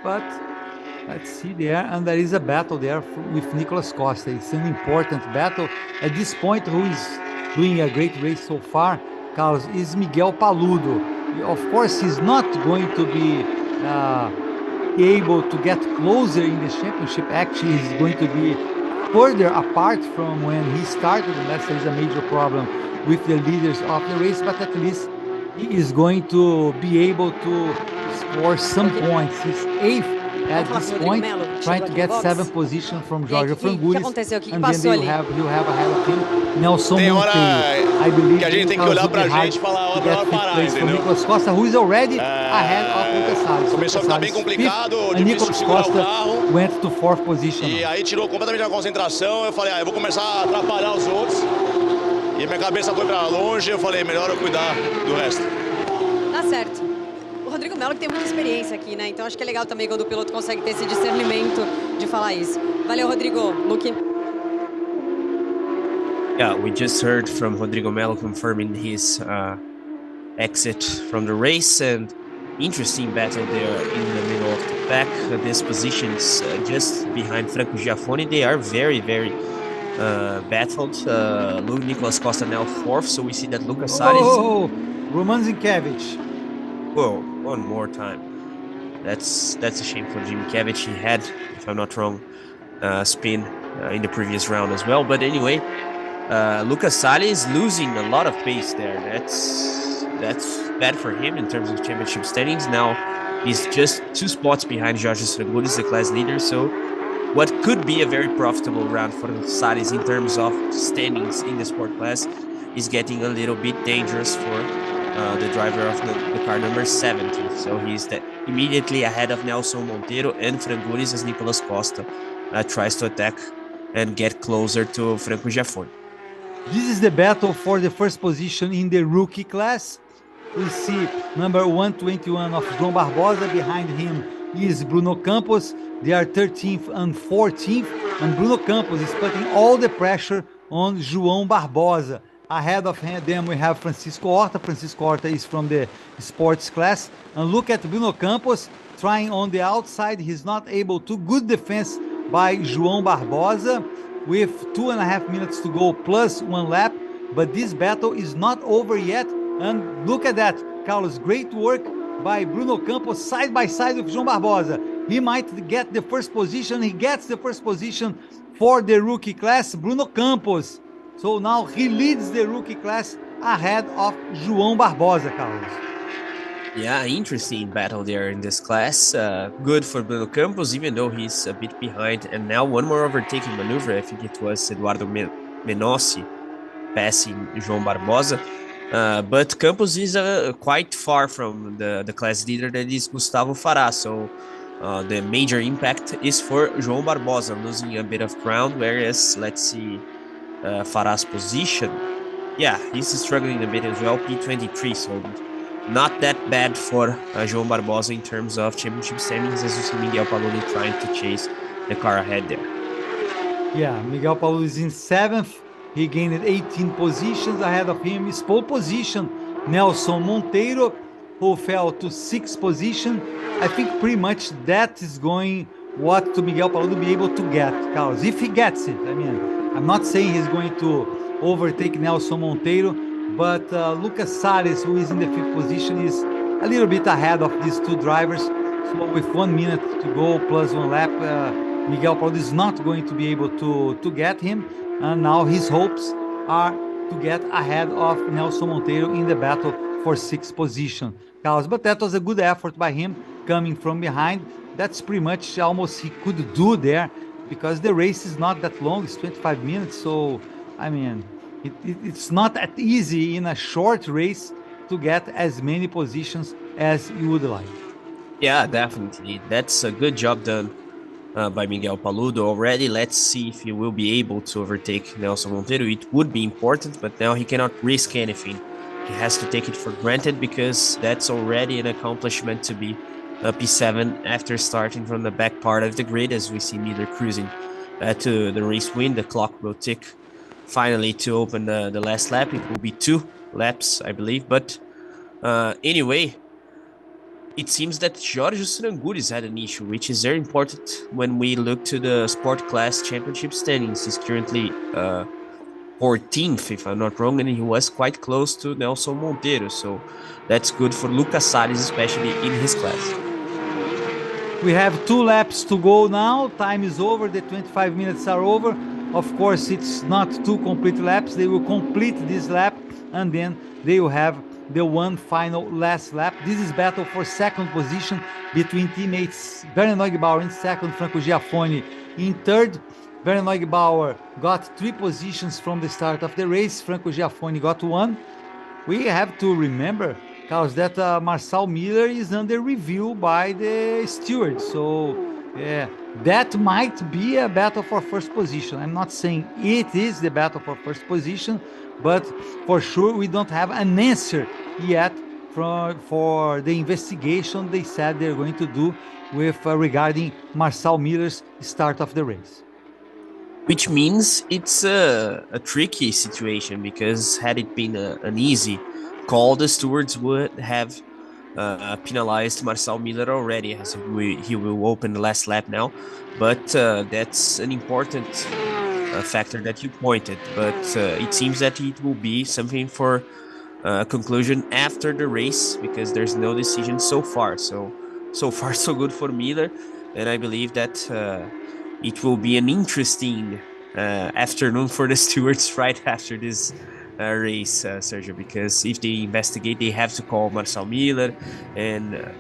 But let's see there, and there is a battle there with Nicolas Costa. It's an important battle. At this point, who is doing a great race so far, Carlos, is Miguel Paludo. Of course, he's not going to be able to get closer in the championship. Actually, he's going to be further apart from when he started, unless there is a major problem with the leaders of the race, but at least he is going to be able to score some points. He's 8th at this point, trying to get 7th position from Jorge Frangulis, and then he'll have ahead of him Nelson Monteiro. I believe
que a gente tem que olhar pra gente e falar a hora da hora parar, entendeu?
Nicolas Costa, who is already ahead of Lucas Salles.
Começou a ficar bem complicado, difícil
Nicolas
segurar
Costa
o carro.
Went to 4th position.
E aí tirou completamente a concentração. Eu falei, eu vou começar a atrapalhar os outros. E minha cabeça foi pra longe. Eu falei, melhor eu cuidar do resto.
Tá certo. O Rodrigo Melo que tem muita experiência aqui, né? Então acho que é legal também quando o piloto consegue ter esse discernimento de falar isso. Valeu, Rodrigo. Luque.
Yeah, we just heard from Rodrigo Melo confirming his exit from the race, and interesting battle there in the middle of the pack. These positions just behind Franco Giaffoni, they are very, very battled. Nicolas Costa now 4th, so we see that Lucas Salles...
Oh, Roman Zinkiewicz.
Whoa, one more time. That's a shame for Jimmy Kevich. He had, if I'm not wrong, spin in the previous round as well. But anyway, Lucas Salles losing a lot of pace there. That's bad for him in terms of championship standings. Now he's just 2 spots behind Jorge Frangulis, the class leader. So what could be a very profitable round for Salles in terms of standings in the sport class is getting a little bit dangerous for the driver of the car number 70. So he's immediately ahead of Nelson Monteiro and Frangulis as Nicolas Costa tries to attack and get closer to Franco Giaffoni.
This is the battle for the 1st position in the rookie class. We see number 121 of João Barbosa. Behind him is Bruno Campos. They are 13th and 14th, and Bruno Campos is putting all the pressure on João Barbosa. Ahead of them, we have Francisco Horta. Francisco Horta is from the sports class. And look at Bruno Campos trying on the outside. He's not able to. Good defense by João Barbosa with 2.5 minutes to go plus 1 lap. But this battle is not over yet. And look at that, Carlos. Great work by Bruno Campos side by side with João Barbosa. He might get the 1st position. He gets the 1st position for the rookie class, Bruno Campos. So now he leads the rookie class ahead of João Barbosa, Carlos.
Yeah, interesting battle there in this class. Good for Bruno Campos, even though he's a bit behind. And now one more overtaking maneuver. I think it was Eduardo Menossi passing João Barbosa. But Campos is quite far from the class leader, that is Gustavo Farah. So the major impact is for João Barbosa, losing a bit of ground. Whereas, let's see, Farah's position. Yeah, he's struggling a bit as well, P23, so not that bad for João Barbosa in terms of championship standings, as you see Miguel Paludo trying to chase the car ahead there.
Yeah, Miguel Paludo is in 7th. He gained 18 positions. Ahead of him is pole position Nelson Monteiro. who fell to 6th position. I think pretty much that is going what to Miguel Paludo be able to get, Carlos. If he gets it, I mean, I'm not saying he's going to overtake Nelson Monteiro, but Lucas Salles, who is in the 5th position, is a little bit ahead of these two drivers. So with 1 minute to go plus 1 lap, Miguel Paludo is not going to be able to get him. And now his hopes are to get ahead of Nelson Monteiro in the battle for 6th position, Carlos. But that was a good effort by him coming from behind. That's pretty much almost he could do there because the race is not that long. It's 25 minutes. So, I mean, it's not that easy in a short race to get as many positions as you would like.
Yeah, definitely. That's a good job done by Miguel Paludo already. Let's see if he will be able to overtake Nelson Monteiro. It would be important, but now he cannot risk anything. He has to take it for granted because that's already an accomplishment to be P7 after starting from the back part of the grid, as we see Miller cruising to the race win. The clock will tick finally to open the last lap. It will be 2 laps, I believe. But anyway, it seems that Giorgio Sranguris had an issue, which is very important when we look to the Sport Class Championship standings. He's currently 14th, if I'm not wrong, and he was quite close to Nelson Monteiro. So that's good for Lucas Salles, especially in his class.
We have 2 laps to go now. Time is over. The 25 minutes are over. Of course, it's not 2 complete laps. They will complete this lap, and then they will have the one final last lap. This is battle for 2nd position between teammates Werner Neugebauer in 2nd, Franco Giaffoni in 3rd. Werner Neugebauer got 3 positions from the start of the race. Franco Giaffoni got 1. We have to remember, Carlos, that Marçal Miller is under review by the steward. So yeah, that might be a battle for 1st position. I'm not saying it is the battle for 1st position, but for sure we don't have an answer yet for the investigation they said they're going to do with regarding Marçal Miller's start of the race.
Which means it's a tricky situation, because had it been an easy call, the stewards would have penalized Marçal Miller already, as he will open the last lap now. But that's an important factor that you pointed. But it seems that it will be something for conclusion after the race, because there's no decision so far. So far so good for Miller, and I believe that it will be an interesting afternoon for the stewards right after this race, Sergio, because if they investigate, they have to call Marçal Miller and,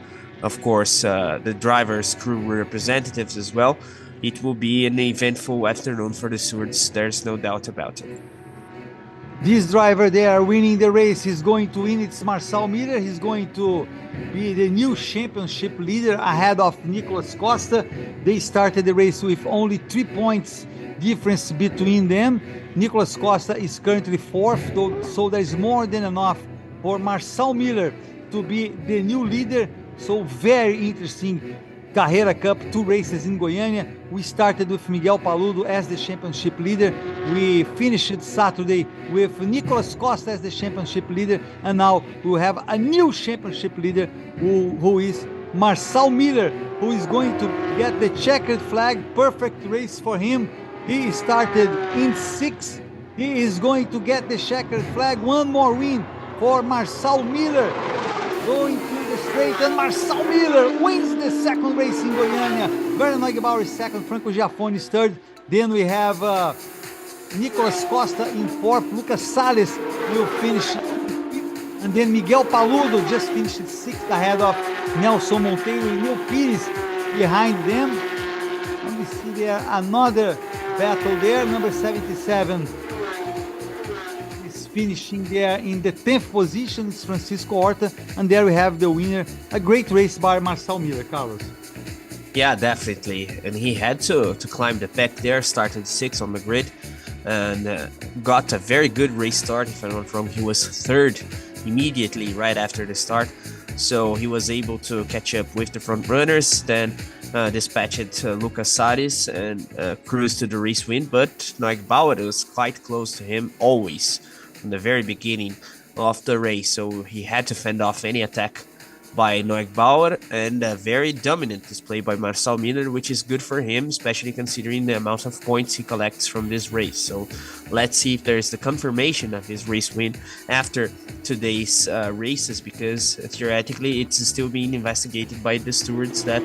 of course, the drivers' crew representatives as well. It will be an eventful afternoon for the stewards. There's no doubt about it.
This driver there winning the race is going to win. It's Marçal Miller. He's going to be the new championship leader ahead of Nicolas Costa. They started the race with only 3 points difference between them. Nicolas Costa is currently 4th, so there's more than enough for Marçal Miller to be the new leader. So very interesting Carrera Cup, 2 races in Goiânia. We started with Miguel Paludo as the championship leader. We finished Saturday with Nicolas Costa as the championship leader, and now we have a new championship leader who is Marçal Miller, who is going to get the checkered flag. Perfect race for him. He started in 6th. He is going to get the checkered flag. One more win for Marçal Miller. Going to the straight, and Marçal Miller wins the 2nd race in Goiânia. Werner Neugebauer is 2nd, Franco Giaffoni is 3rd. Then we have Nicolas Costa in 4th. Lucas Salles will finish, and then Miguel Paludo just finished 6th ahead of Nelson Monteiro and Neil Pires behind them. And we see there another battle there. Number 77 is finishing there in the 10th position. It's Francisco Horta, and there we have the winner. A great race by Marçal Miller, Carlos.
Yeah, definitely. And he had to climb the pack there, started 6th on the grid, and got a very good race start. If I'm not wrong, he was 3rd immediately right after the start. So he was able to catch up with the front runners, then dispatched Lucas Salles and cruised to the race win. But Neugebauer was quite close to him always from the very beginning of the race. So he had to fend off any attack by Neugbauer, and a very dominant display by Marcel Miller, which is good for him, especially considering the amount of points he collects from this race. So let's see if there's the confirmation of his race win after today's races, because theoretically it's still being investigated by the stewards, that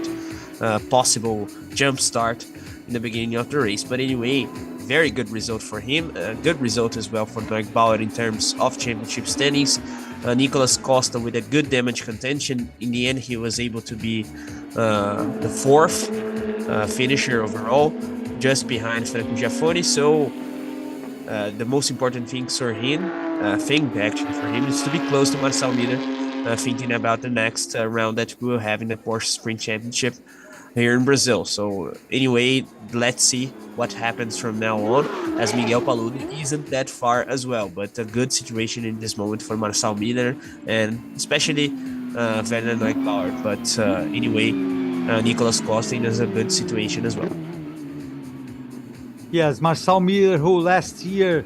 possible jump start in the beginning of the race. But anyway, very good result for him, a good result as well for Neugbauer in terms of championship standings. Nicolas Costa with a good damage contention. In the end, he was able to be the fourth finisher overall, just behind Franco Giaffoni. So the most important thing for him, is to be close to Marcel Miller, thinking about the next round that we will have in the Porsche Sprint Championship here in Brazil. So anyway, let's see what happens from now on, as Miguel Paludo isn't that far as well, but a good situation in this moment for Marcel Miller and especially Werner Neugbauer. But anyway, Nicolas Costa is a good situation as well.
Yes, Marcel Miller, who last year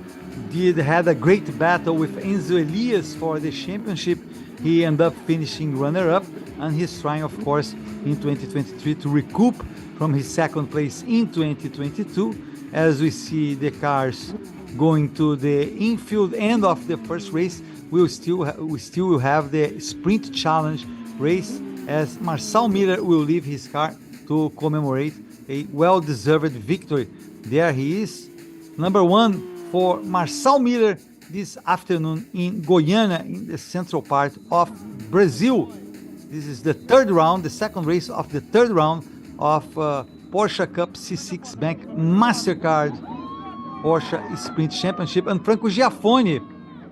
had a great battle with Enzo Elias for the championship. He ended up finishing runner-up, and he's trying, of course, in 2023 to recoup from his second place in 2022. As we see the cars going to the infield end of the first race, we still will have the Sprint Challenge race, as Marcel Miller will leave his car to commemorate a well-deserved victory. There he is, number one for Marcel Miller this afternoon in Goiânia, in the central part of Brazil. This is the third round, the second race of the third round of Porsche Cup C6 Bank MasterCard Porsche Sprint Championship. And Franco Giaffoni,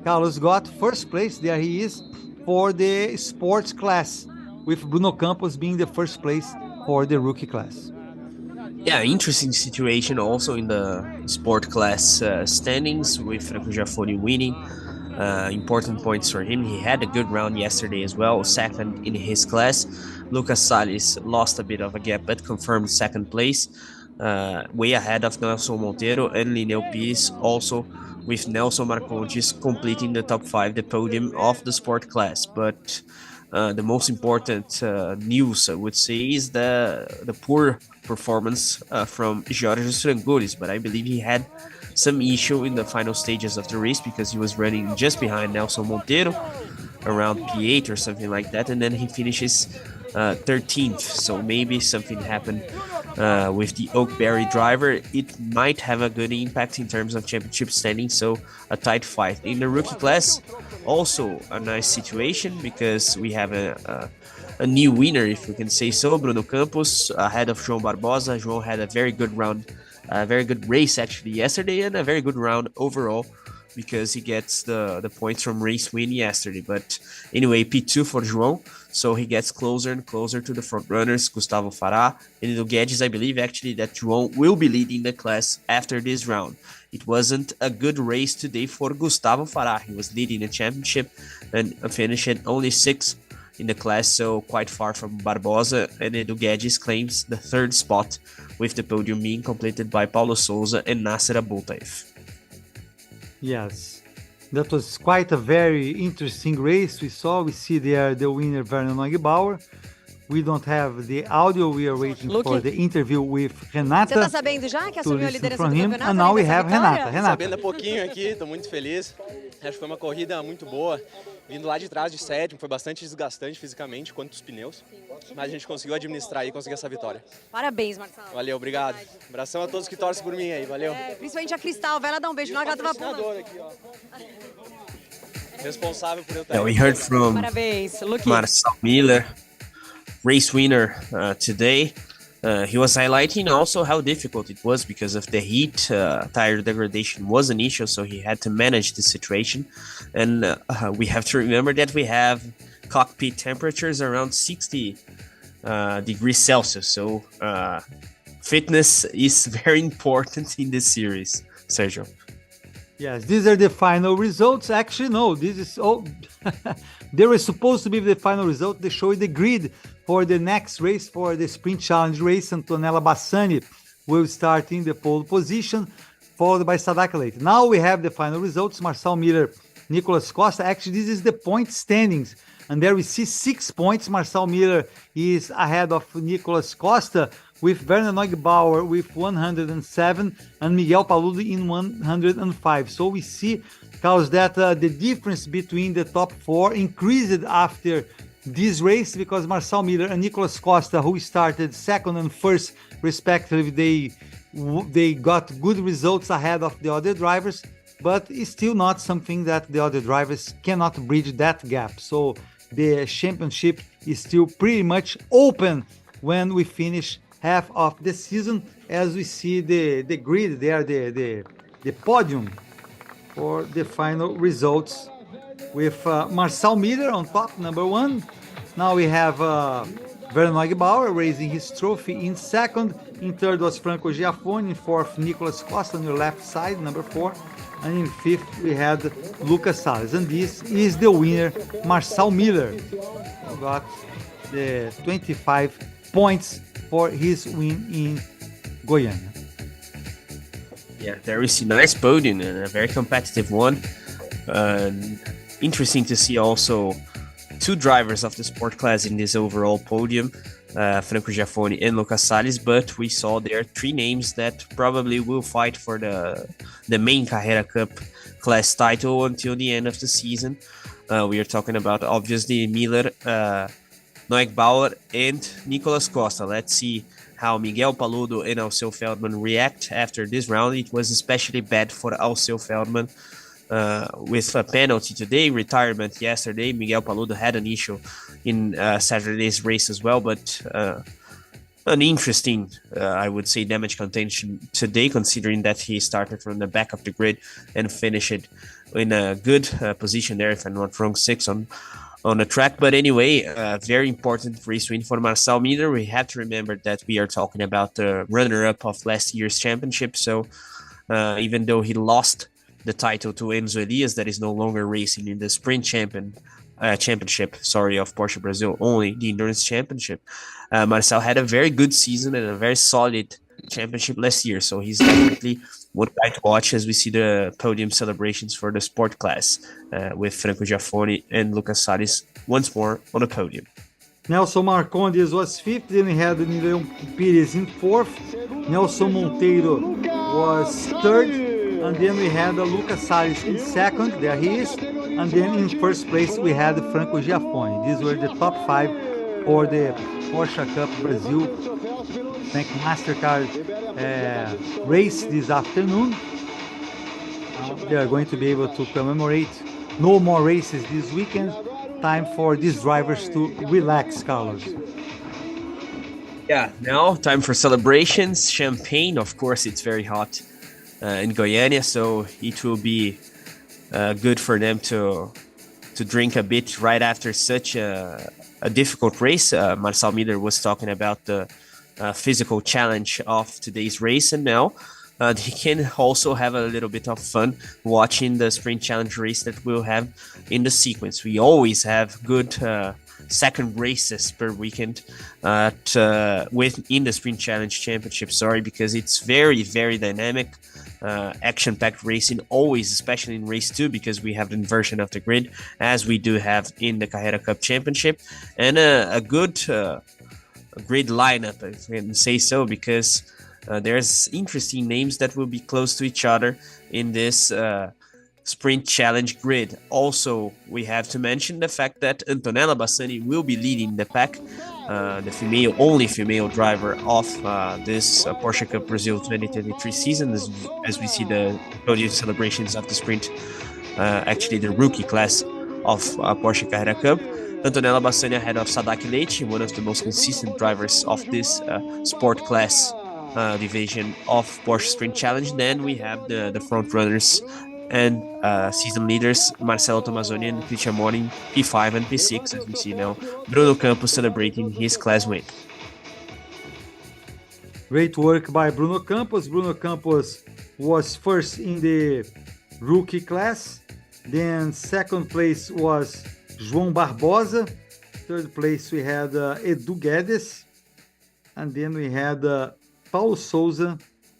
Carlos, got first place. There he is for the sports class, with Bruno Campos being the first place for the rookie class.
Yeah, interesting situation also in the sport class standings, with Franco Giaffoni winning. Important points for him. He had a good round yesterday as well, second in his class. Lucas Salles lost a bit of a gap, but confirmed second place, way ahead of Nelson Monteiro and Lineu Pires, also with Nelson Marcondes completing the top 5, the podium of the sport class. But the most important news, I would say, is the poor performance from Jorge Strangouris, but I believe he had some issue in the final stages of the race, because he was running just behind Nelson Monteiro, around P8 or something like that, and then he finishes 13th. So maybe something happened with the Oakberry driver. It might have a good impact in terms of championship standing, so a tight fight. In the rookie class, also a nice situation, because we have a new winner, if we can say so, Bruno Campos, ahead of João Barbosa. João had a very good round, a very good race actually yesterday, and a very good round overall, because he gets the points from race win yesterday. But anyway, P2 for João, so he gets closer and closer to the front runners, Gustavo Farah and Edu Guedes. I believe actually that João will be leading the class after this round. It wasn't a good race today for Gustavo Farah. He was leading the championship and finished only 6th in the class, so quite far from Barbosa, and Edu Guedes claims the third spot, with the podium being completed by Paulo Souza and Nasser Abultaif.
Yes, that was quite a very interesting race. We see there the winner, Werner Neugbauer. We don't have the audio. We are waiting for the interview with Renata.
Você tá sabendo já que assumiu a liderança do campeonato?
And now we have Renata.
Sabendo há pouquinho aqui, estou muito feliz. Acho que foi uma corrida muito boa. Vindo lá de trás de sétimo, foi bastante desgastante fisicamente, quanto os pneus. Mas a gente conseguiu administrar e conseguir essa vitória.
Parabéns, Marcelo.
Valeu, obrigado. Abração a todos que torcem por mim aí, valeu.
Principalmente a Cristal, vai lá dar um beijo na hora que ela tava pulando.
Aqui, ó. Responsável por eu estar.
Yeah, we heard from Marcel Miller, race winner today. He was highlighting also how difficult it was because of the heat. Tire degradation was an issue, so he had to manage the situation. And we have to remember that we have cockpit temperatures around 60 degrees Celsius. So fitness is very important in this series, Sergio.
Yes, these are the final results. Actually, no, this is all. They were supposed to be the final result. They showed the grid for the next race, for the Sprint Challenge race. Antonella Bassani will start in the pole position, followed by Sadaka Leite. Now we have the final results. Marcel Miller Nicolas Costa. Actually, this is the point standings. And there we see 6 points. Marcel Miller is ahead of Nicolas Costa with Werner Neugebauer with 107 and Miguel Paludo in 105. So we see, Carlos, that the difference between the top 4 increased after this race because Marcel Miller and Nicolas Costa, who started second and first respectively, they got good results ahead of the other drivers, but it's still not something that the other drivers cannot bridge that gap. So the championship is still pretty much open when we finish half of the season, as we see the grid there, the podium for the final results with Marcel Miller on top, number 1. Now we have Werner Neugebauer raising his trophy in second. In third was Franco Giaffoni. In fourth, Nicolas Costa on your left side, number 4. And in fifth, we had Lucas Salles. And this is the winner, Marcel Miller, who got the 25 points for his win in Goiânia.
Yeah, there is a nice podium and a very competitive one. Interesting to see also 2 drivers of the sport class in this overall podium, Franco Giaffoni and Lucas Salles, but we saw there 3 names that probably will fight for the main Carrera Cup class title until the end of the season. We are talking about obviously Miller, Neugebauer and Nicolas Costa. Let's see how Miguel Paludo and Alceu Feldman react after this round. It was especially bad for Alceu Feldman. With a penalty today, retirement yesterday. Miguel Paludo had an issue in Saturday's race as well, but an interesting, I would say, damage contention today, considering that he started from the back of the grid and finished it in a good position there, if I'm not wrong, 6 on the track. But anyway, very important race win for Marcel Miller. We have to remember that we are talking about the runner-up of last year's championship, so even though he lost the title to Enzo Elias, that is no longer racing in the sprint championship of Porsche Brazil, only the endurance championship. Marcel had a very good season and a very solid championship last year, so he's definitely one guy to watch as we see the podium celebrations for the sport class with Franco Giaffoni and Lucas Salles once more on the podium.
Nelson Marcondes was 5th, then we had Nilton Pires in 4th, Nelson Monteiro was 3rd, and then we had Lucas Salles in 2nd, there he is, and then in 1st place we had Franco Giaffoni. These were the top 5 for the Porsche Cup Brazil Bank MasterCard race this afternoon. They are going to be able to commemorate no more races this weekend. Time for these drivers to relax, Carlos.
Yeah, now time for celebrations. Champagne, of course, it's very hot in Goiânia, so it will be good for them to drink a bit right after such a difficult race. Marcel Miller was talking about the physical challenge of today's race, and now they can also have a little bit of fun watching the sprint challenge race that we'll have in the sequence. We always have good second races per weekend within the sprint challenge championship, because it's very, very dynamic, action-packed racing always, especially in race 2, because we have the inversion of the grid as we do have in the Carrera Cup championship, and a good grid lineup, if I can say so, because there's interesting names that will be close to each other in this sprint challenge grid. Also, we have to mention the fact that Antonella Bassani will be leading the pack, the only female driver of this Porsche Cup Brazil 2023 season, as we see the podium celebrations of the sprint, actually the rookie class of Porsche Carrera Cup. Antonella Bassani ahead of Sadaki Leite, one of the most consistent drivers of this sport class division of Porsche Sprint Challenge. Then we have the front runners and season leaders, Marcelo Tomazoni and Christian Morin, P5 and P6, as we see now. Bruno Campos celebrating his class win.
Great work by Bruno Campos. Bruno Campos was first in the rookie class. Then second place was João Barbosa. Third place we had Edu Guedes. And then we had Paulo Souza.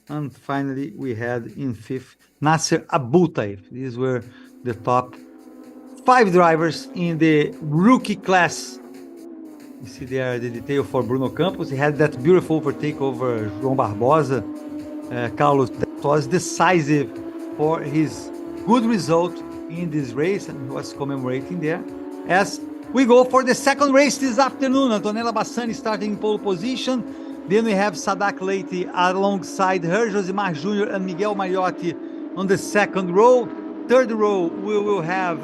And finally we had in fifth Nasser Abutaif. These were the top 5 drivers in the rookie class. You see there the detail for Bruno Campos. He had that beautiful overtake over João Barbosa. Carlos, that was decisive for his good result in this race, and he was commemorating there. As we go for the second race this afternoon, Antonella Bassani starting in pole position. Then we have Sadak Leite alongside her, Josimar Júnior and Miguel Mariotti on the second row. Third row, we will have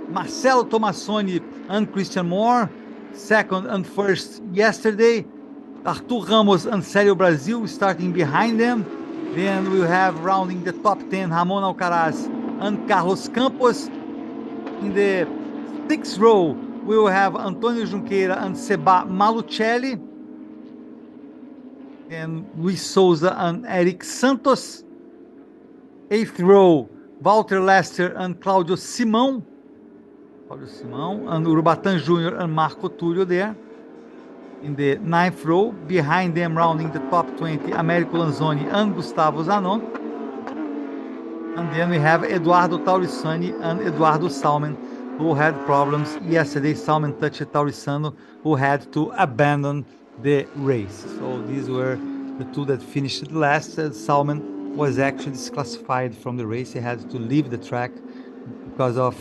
Marcelo Tomassoni and Christian Moore. Second and first yesterday. Arthur Ramos and Célio Brasil starting behind them. Then we'll have rounding the top 10, Ramon Alcaraz and Carlos Campos. In the sixth row, we will have Antonio Junqueira and Seba Malucelli. And Luis Souza and Eric Santos. Eighth row, Walter Lester and Cláudio Simão. And Urubatán Jr. and Marco Túlio there. In the ninth row, behind them rounding the top 20, Américo Lanzoni and Gustavo Zanon. And then we have Eduardo Taurissani and Eduardo Salmen, who had problems yesterday. Salmen touched Taurissano, who had to abandon the race. So these were the two that finished last. Salmen was actually disqualified from the race. He had to leave the track because of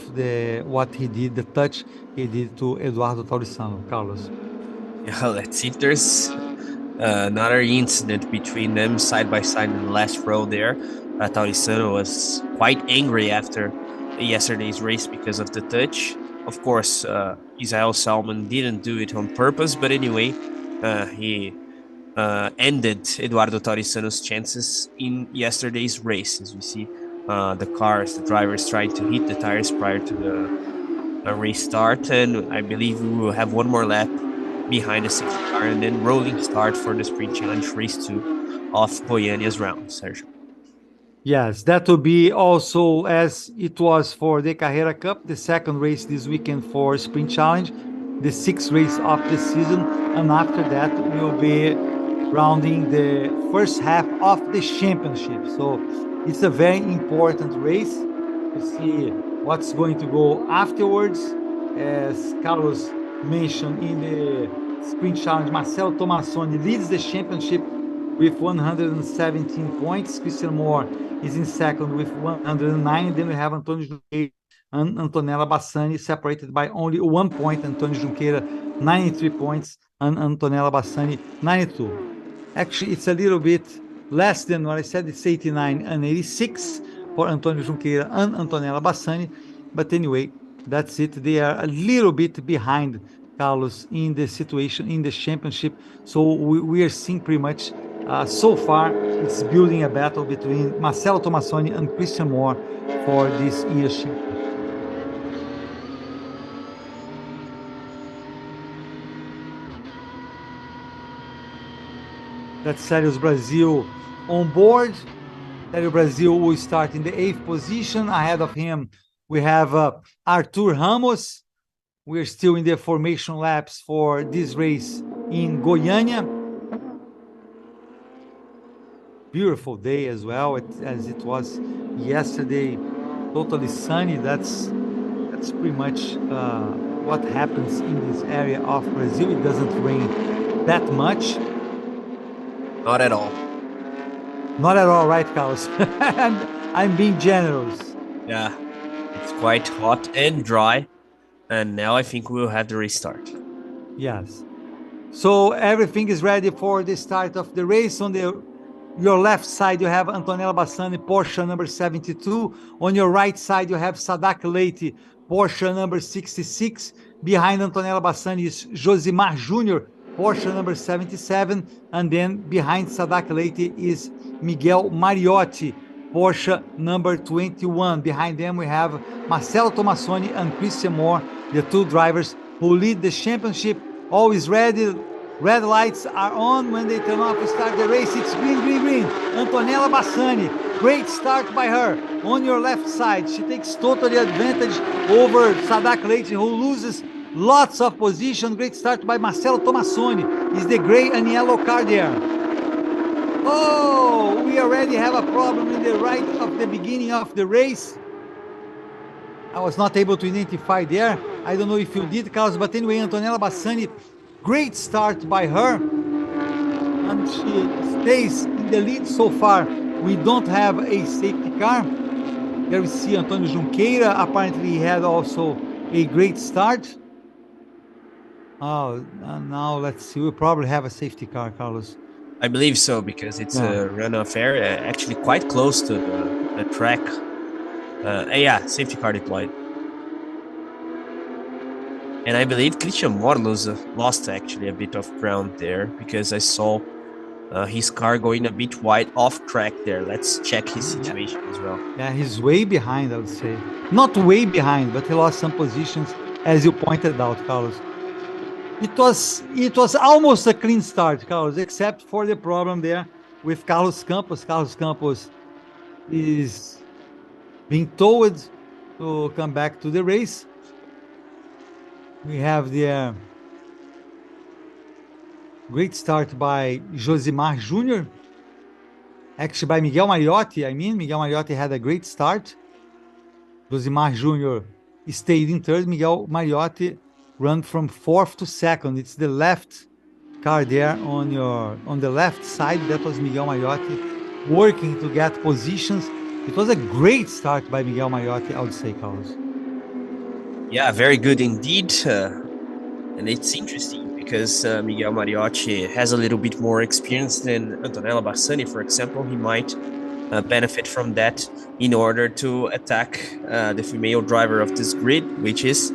what he did, the touch he did to Eduardo Taurissano. Carlos.
Yeah, let's see if there's another incident between them side by side in the last row there. Taurissano was quite angry after yesterday's race because of the touch. Of course, Israel Salman didn't do it on purpose, but anyway, he ended Eduardo Taurissano's chances in yesterday's race. As we see the drivers trying to hit the tires prior to the race start, and I believe we will have one more lap behind the safety car and then rolling start for the Sprint Challenge Race 2 of Goiânia's round, Sergio.
Yes, that will be also as it was for the Carrera Cup, the second race this weekend for Sprint Challenge, the sixth race of the season, and after that we'll be rounding the first half of the championship. So it's a very important race to see what's going to go afterwards. As Carlos mentioned in the Sprint Challenge, Marcelo Tomassoni leads the championship with 117 points. Christian Moore is in second with 109. Then we have Antonio Junqueira and Antonella Bassani separated by only 1 point. Antonio Junqueira 93 points and Antonella Bassani 92. Actually, it's a little bit less than what I said. It's 89 and 86 for Antonio Junqueira and Antonella Bassani. But anyway, that's it. They are a little bit behind Carlos in the situation in the championship. So we are seeing pretty much so far it's building a battle between Marcelo Tomassoni and Christian Moore for this year's championship. That's Célio Brasil on board. Célio Brasil will start in the 8th position. Ahead of him, we have Arthur Ramos. We're still in the formation laps for this race in Goiânia. Beautiful day as well, as it was yesterday. Totally sunny. That's pretty much what happens in this area of Brazil. It doesn't rain that much.
Not at all.
Not at all, right, Carlos? I'm being generous.
Yeah, it's quite hot and dry. And now I think we'll have the restart.
Yes. So everything is ready for the start of the race. On your left side, you have Antonella Bassani, Porsche number 72. On your right side, you have Sadak Leite, Porsche number 66. Behind Antonella Bassani is Josimar Júnior, Porsche number 77. And then behind Sadak Leite is Miguel Mariotti, Porsche number 21. Behind them, we have Marcelo Tomassoni and Christian Moore, the two drivers who lead the championship. Always ready. Red lights are on. When they turn off to start the race, it's green, green, green. Antonella Bassani, great start by her. On your left side, she takes totally advantage over Sadak Leite, who loses lots of position. Great start by Marcelo Tomassoni. Is the gray and yellow car there? Oh, we already have a problem in the right of the beginning of the race. I was not able to identify there. I don't know if you did, Carlos, but anyway, Antonella Bassani, great start by her. And she stays in the lead so far. We don't have a safety car. There we see Antonio Junqueira. Apparently, he had also a great start. Oh, now let's see. We'll probably have a safety car, Carlos.
I believe so, because it's a runoff area, actually quite close to the track. Yeah, safety car deployed. And I believe Christian Morlos lost actually a bit of ground there, because I saw his car going a bit wide off track there. Let's check his situation as well.
Yeah, he's way behind, I would say. Not way behind, but he lost some positions, as you pointed out, Carlos. It was almost a clean start, Carlos, except for the problem there with Carlos Campos. Carlos Campos is being told to come back to the race. We have the great start by Josimar Jr., actually by Miguel Mariotti. Miguel Mariotti had a great start. Josimar Jr. stayed in third. Miguel Mariotti run from fourth to second. It's the left car there on the left side. That was Miguel Mariotti working to get positions. It was a great start by Miguel Mariotti, I would say, Carlos.
Yeah, very good indeed. And it's interesting because Miguel Mariotti has a little bit more experience than Antonella Bassani, for example. He might benefit from that in order to attack the female driver of this grid, which is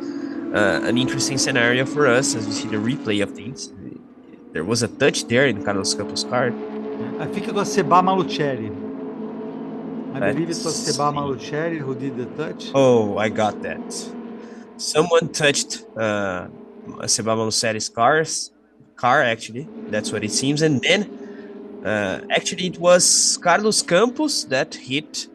an interesting scenario for us as we see the replay of things. There was a touch there in Carlos Campos' car.
I think it was Seba Malucelli. I believe it was Seba Malucelli who did the touch.
Oh, I got that. Someone touched Seba Malucelli's car, actually. That's what it seems. And then, actually, it was Carlos Campos that hit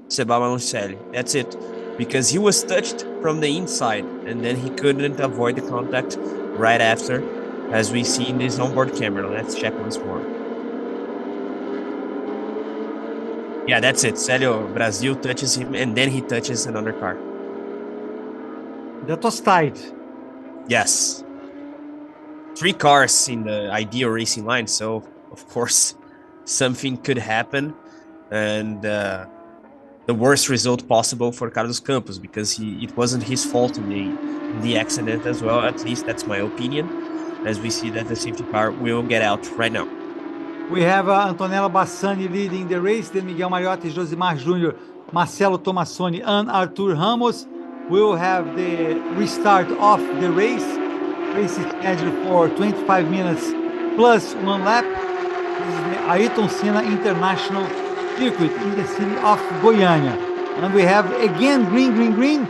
Seba Malucelli. That's it. Because he was touched from the inside, and then he couldn't avoid the contact right after, as we see in this onboard camera. Let's check once more. Yeah, that's it. Célio Brasil touches him, and then he touches another car.
That was tight.
Yes. 3 cars in the ideal racing line, so of course something could happen, and the worst result possible for Carlos Campos, because it wasn't his fault in the accident as well. At least that's my opinion, as we see that the safety car will get out right now.
We have Antonella Bassani leading the race, then Miguel Mariotti, Josimar Jr., Marcelo Tomassoni, and Arthur Ramos. We'll have the restart of the race. Race is scheduled for 25 minutes plus 1 lap. This is the Ayrton Senna International Circuit in the city of Goiânia. And we have again green.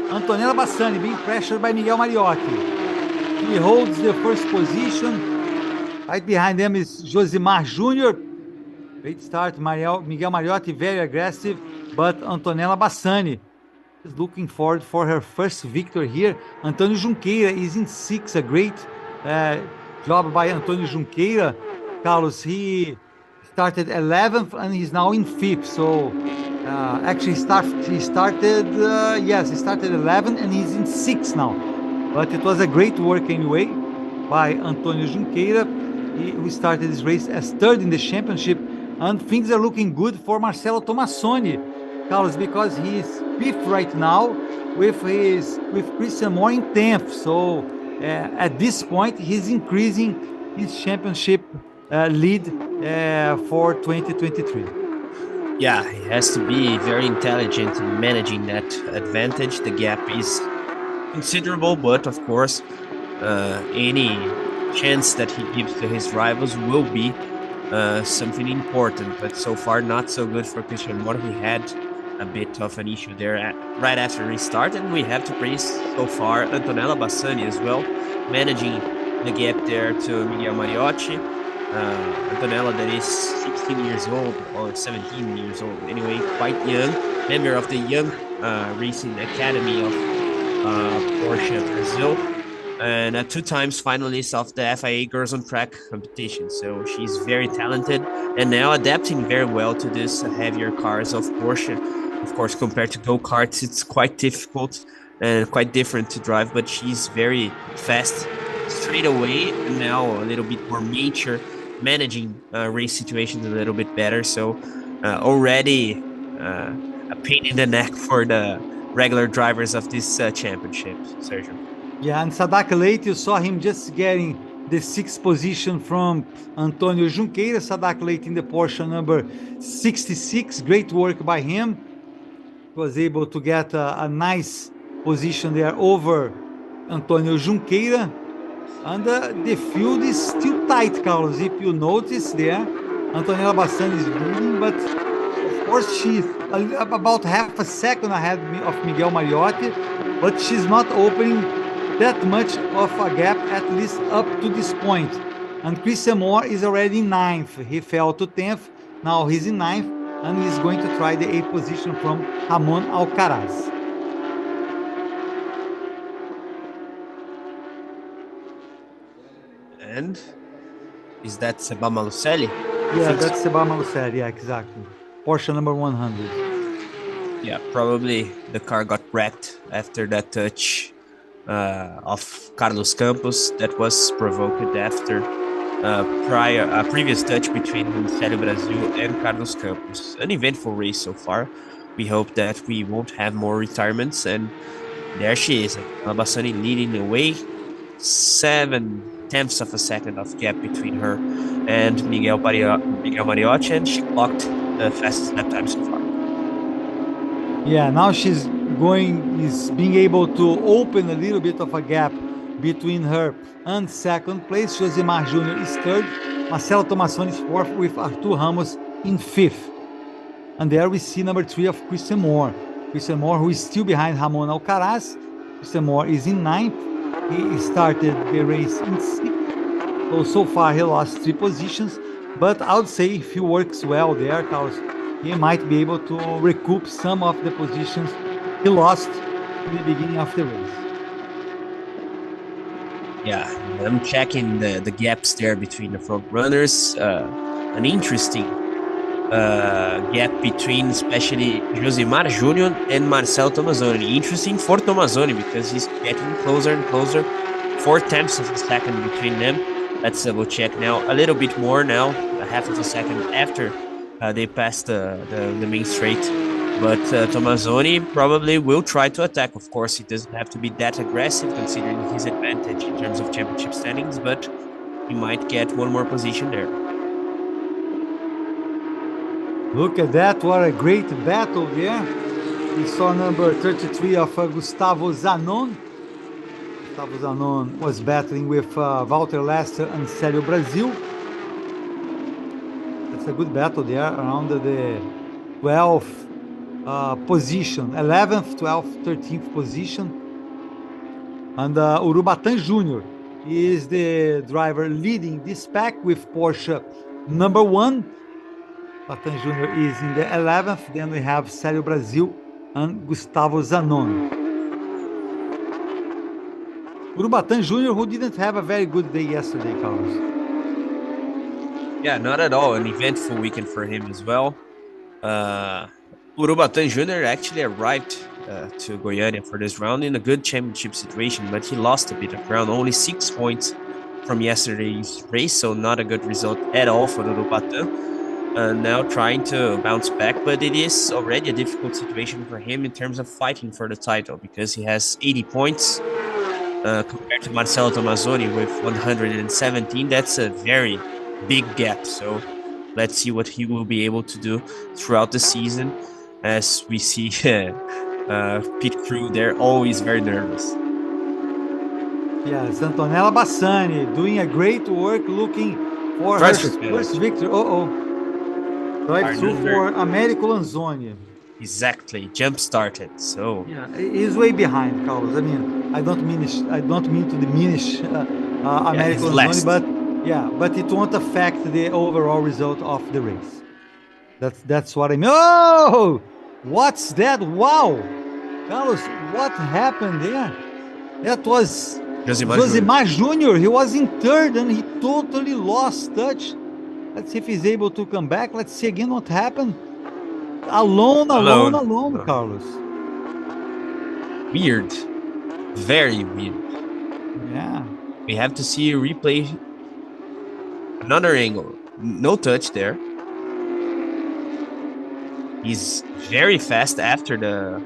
Antonella Bassani being pressured by Miguel Mariotti. He holds the first position. Right behind them is Josimar Jr. Great start. Miguel Mariotti very aggressive, but Antonella Bassani is looking forward for her first victory here. Antonio Junqueira is in 6th. A great job by Antonio Junqueira. Carlos, he started 11th and he's now in 5th. So actually he started 11th and he's in 6th now. But it was a great work anyway by Antonio Junqueira. He started this race as 3rd in the championship, and things are looking good for Marcelo Tomassoni, Carlos, because he's 5th right now with Christian Moore in 10th. So at this point, he's increasing his championship lead for 2023.
Yeah, he has to be very intelligent in managing that advantage. The gap is considerable, but of course, any chance that he gives to his rivals will be something important. But so far, not so good for Christian Moore. He had a bit of an issue there right after restart, and we have to praise so far Antonella Bassani as well, managing the gap there to Miguel Mariotti. Antonella, that is 16 years old or 17 years old, anyway, quite young, member of the Young Racing Academy of Porsche Brazil, and 2 times finalist of the FIA Girls on Track competition. So she's very talented and now adapting very well to these heavier cars of Porsche. Of course, compared to go-karts, it's quite difficult and quite different to drive, but she's very fast straight away and now a little bit more mature, managing race situations a little bit better. So already a pain in the neck for the regular drivers of this championship, Sergio.
Yeah, and Sadaka Leite, you saw him just getting the sixth position from Antonio Junqueira. Sadaka Leite in the Porsche number 66. Great work by him. Was able to get a nice position there over Antonio Junqueira. And the field is still tight, Carlos. If you notice there, Antonella Bassani is leading, but of course she's about half a second ahead of Miguel Mariotti, but she's not opening that much of a gap, at least up to this point. And Christian Moore is already in 9th. He fell to 10th. Now he's in 9th, and he's going to try the 8th position from Ramon Alcaraz.
And is that Seba Malucelli?
Yeah, that's Seba Malucelli. Yeah, exactly. Porsche number 100.
Yeah, probably the car got wrecked after that touch of Carlos Campos that was provoked after a previous touch between Célio Brasil and Carlos Campos. An eventful race so far. We hope that we won't have more retirements. And there she is, Alabassani leading the way. 7/10 of a second of gap between her and Miguel Mariotti, and she clocked the fastest lap time so far.
Yeah, now she's being able to open a little bit of a gap between her and second place. Josimar Jr. is third, Marcelo Tomassoni is fourth, with Artur Ramos in fifth. And there we see number 3 of Christian Moore. Christian Moore, who is still behind Ramon Alcaraz. Christian Moore is in 9th. He started the race in 6th. So far he lost 3 positions, but I would say if he works well there, Carlos, he might be able to recoup some of the positions he lost in the beginning of the race.
Yeah, I'm checking the gaps there between the front runners. An interesting gap between especially Josimar Jr. and Marcelo Tomassoni. Interesting for Tomassoni because he's getting closer and closer. 4/10 of a second between them. Let's double check now. A little bit more now, a half of a second after they passed the main straight. But Tomassoni probably will try to attack. Of course, he doesn't have to be that aggressive considering his advantage in terms of championship standings, but he might get one more position there.
Look at that, what a great battle there. We saw number 33 of Gustavo Zanon. Gustavo Zanon was battling with Walter Lester and Célio Brasil. That's a good battle there, around the 12th position, 11th, 12th, 13th position. And Urubatan Jr. is the driver leading this pack with Porsche number 1. Urubatan Jr. is in the 11th. Then we have Célio Brasil and Gustavo Zanon. Urubatan Jr., who didn't have a very good day yesterday, Carlos.
Yeah, not at all. An eventful weekend for him as well. Urubatan Jr. actually arrived to Goiânia for this round in a good championship situation, but he lost a bit of ground, only 6 points from yesterday's race, so not a good result at all for Urubatan. Now trying to bounce back, but it is already a difficult situation for him in terms of fighting for the title because he has 80 points compared to Marcelo Tomassoni with 117. That's a very big gap, so let's see what he will be able to do throughout the season. As we see pit crew, they're always very nervous.
Yes, Antonella Bassani doing a great work, looking for her first victory. Drive-through for Américo Lanzoni.
Exactly, jump started. So
yeah, he's way behind, Carlos. I mean, I don't mean to diminish Américo Lanzoni, but it won't affect the overall result of the race. That's what I mean. Oh, what's that? Wow, Carlos, what happened there? That was Josimar Jr. He was in third and he totally lost touch. Let's see if he's able to come back. Let's see again what happened. Alone, Carlos.
Weird. Very weird.
Yeah.
We have to see a replay. Another angle. No touch there. He's very fast after the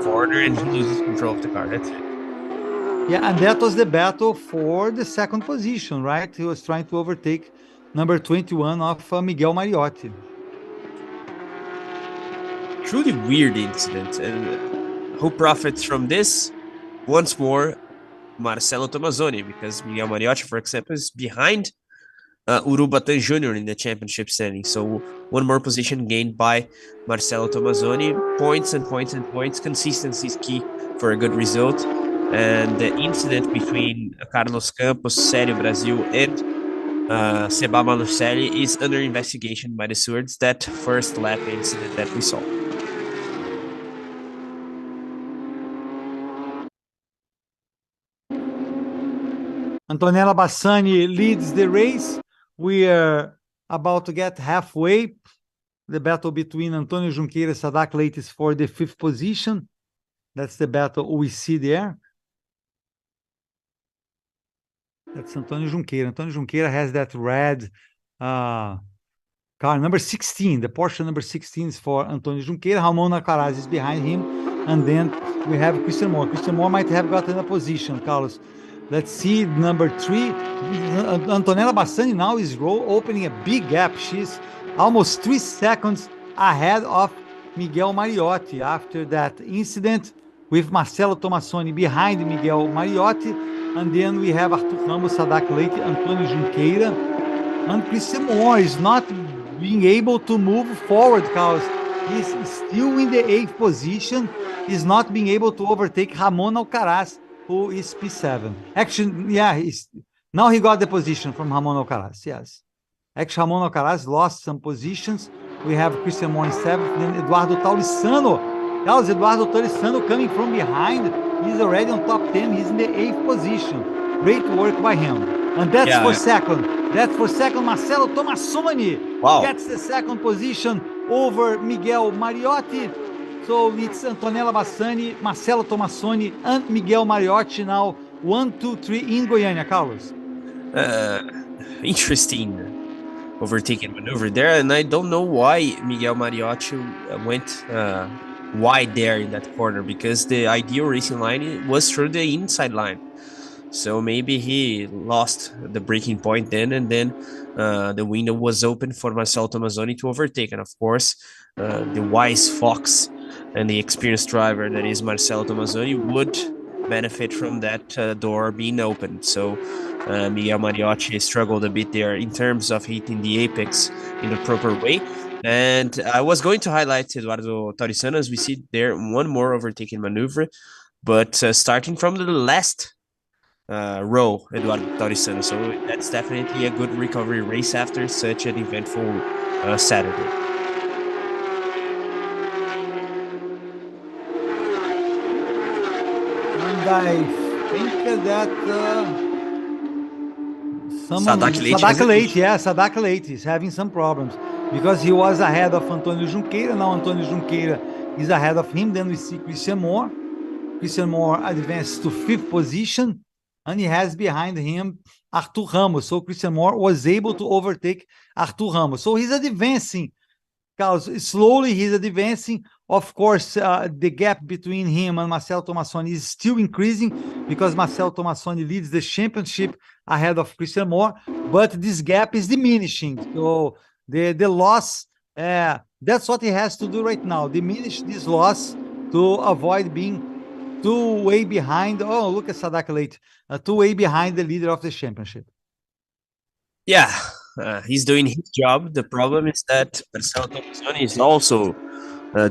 corner and he loses control of the car. That's it.
Yeah, and that was the battle for the second position, right? He was trying to overtake number 21 of Miguel Mariotti.
Truly weird incident. And who profits from this? Once more, Marcelo Tomazoni, because Miguel Mariotti, for example, is behind Urubatan Jr. in the championship standing. So one more position gained by Marcelo Tomazoni. Points and points and points. Consistency is key for a good result. And the incident between Carlos Campos, Célio Brasil, and Seba Malucelli is under investigation by the stewards. That first lap incident that we saw.
Antonella Bassani leads the race. We are about to get halfway. The battle between Antonio Junqueira and Sadak Leites for the 5th position. That's the battle we see there. That's Antonio Junqueira. Antonio Junqueira has that red car, number 16. The Porsche number 16 is for Antonio Junqueira. Ramon Alcaraz is behind him. And then we have Christian Moore. Christian Moore might have gotten a position, Carlos. Let's see, number 3. Antonella Bassani now is opening a big gap. She's almost 3 seconds ahead of Miguel Mariotti after that incident with Marcelo Tomassoni behind Miguel Mariotti. And then we have Arthur Ramos, Sadak Leite, Antonio Junqueira. And Christian Moore is not being able to move forward, Carlos. He's still in the 8th position. He's not being able to overtake Ramon Alcaraz, who is P7. Actually, yeah, now he got the position from Ramon Alcaraz, yes. Actually, Ramon Alcaraz lost some positions. We have Christian Moore in 7th, then Eduardo Taulissano. Carlos, Eduardo Taulissano coming from behind. He's already on top 10. He's in the 8th position. Great work by him. And that's for second. That's for second. Marcelo Tomassoni gets the 2nd position over Miguel Mariotti. So it's Antonella Bassani, Marcelo Tomassoni, and Miguel Mariotti now 1, 2, 3 in Goiânia, Carlos.
Interesting overtaking maneuver there, and I don't know why Miguel Mariotti went wide there in that corner, because the ideal racing line was through the inside line. So maybe he lost the breaking point then, and then the window was open for Marcelo Tomassoni to overtake. And of course, the wise fox and the experienced driver that is Marcelo Tomassoni would benefit from that door being opened. So Miguel Mariotti struggled a bit there in terms of hitting the apex in the proper way. And I was going to highlight Eduardo Taurissano, as we see there one more overtaking maneuver, but starting from the last row, Eduardo Taurissano. So that's definitely a good recovery race after such an eventful Saturday.
And I think that Sadak Leite is having some problems because he was ahead of Antonio Junqueira. Now Antonio Junqueira is ahead of him. Then we see Christian Moore. Christian Moore advanced to 5th position, and he has behind him Arthur Ramos. So Christian Moore was able to overtake Arthur Ramos. So he's advancing, Carlos. Slowly he's advancing. Of course, the gap between him and Marcelo Tomassoni is still increasing because Marcelo Tomassoni leads the championship ahead of Christian Moore, but this gap is diminishing. So the loss, that's what he has to do right now, diminish this loss to avoid being too way behind. Oh, look at Sadak Leite, too way behind the leader of the championship.
Yeah, he's doing his job. The problem is that Marcelo Tomassoni is also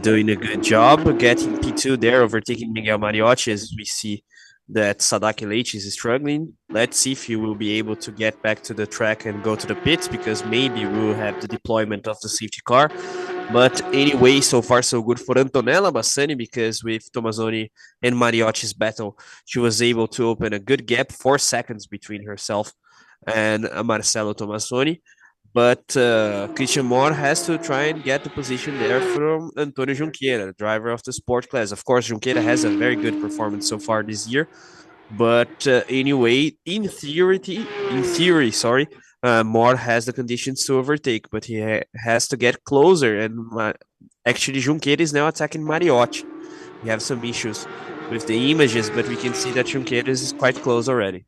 doing a good job getting P2 there, overtaking Miguel Mariotti, as we see that Sadak Leite is struggling. Let's see if he will be able to get back to the track and go to the pits, because maybe we will have the deployment of the safety car. But anyway, so far so good for Antonella Bassani, because with Tomassoni and Mariotti's battle, she was able to open a good gap, 4 seconds between herself and Marcelo Tomassoni. But Christian Moore has to try and get the position there from Antonio Junqueira, driver of the sport class. Of course, Junqueira has a very good performance so far this year. But anyway, in theory, sorry, Moore has the conditions to overtake, but he has to get closer. And actually, Junqueira is now attacking Mariotti. We have some issues with the images, but we can see that Junqueira is quite close already.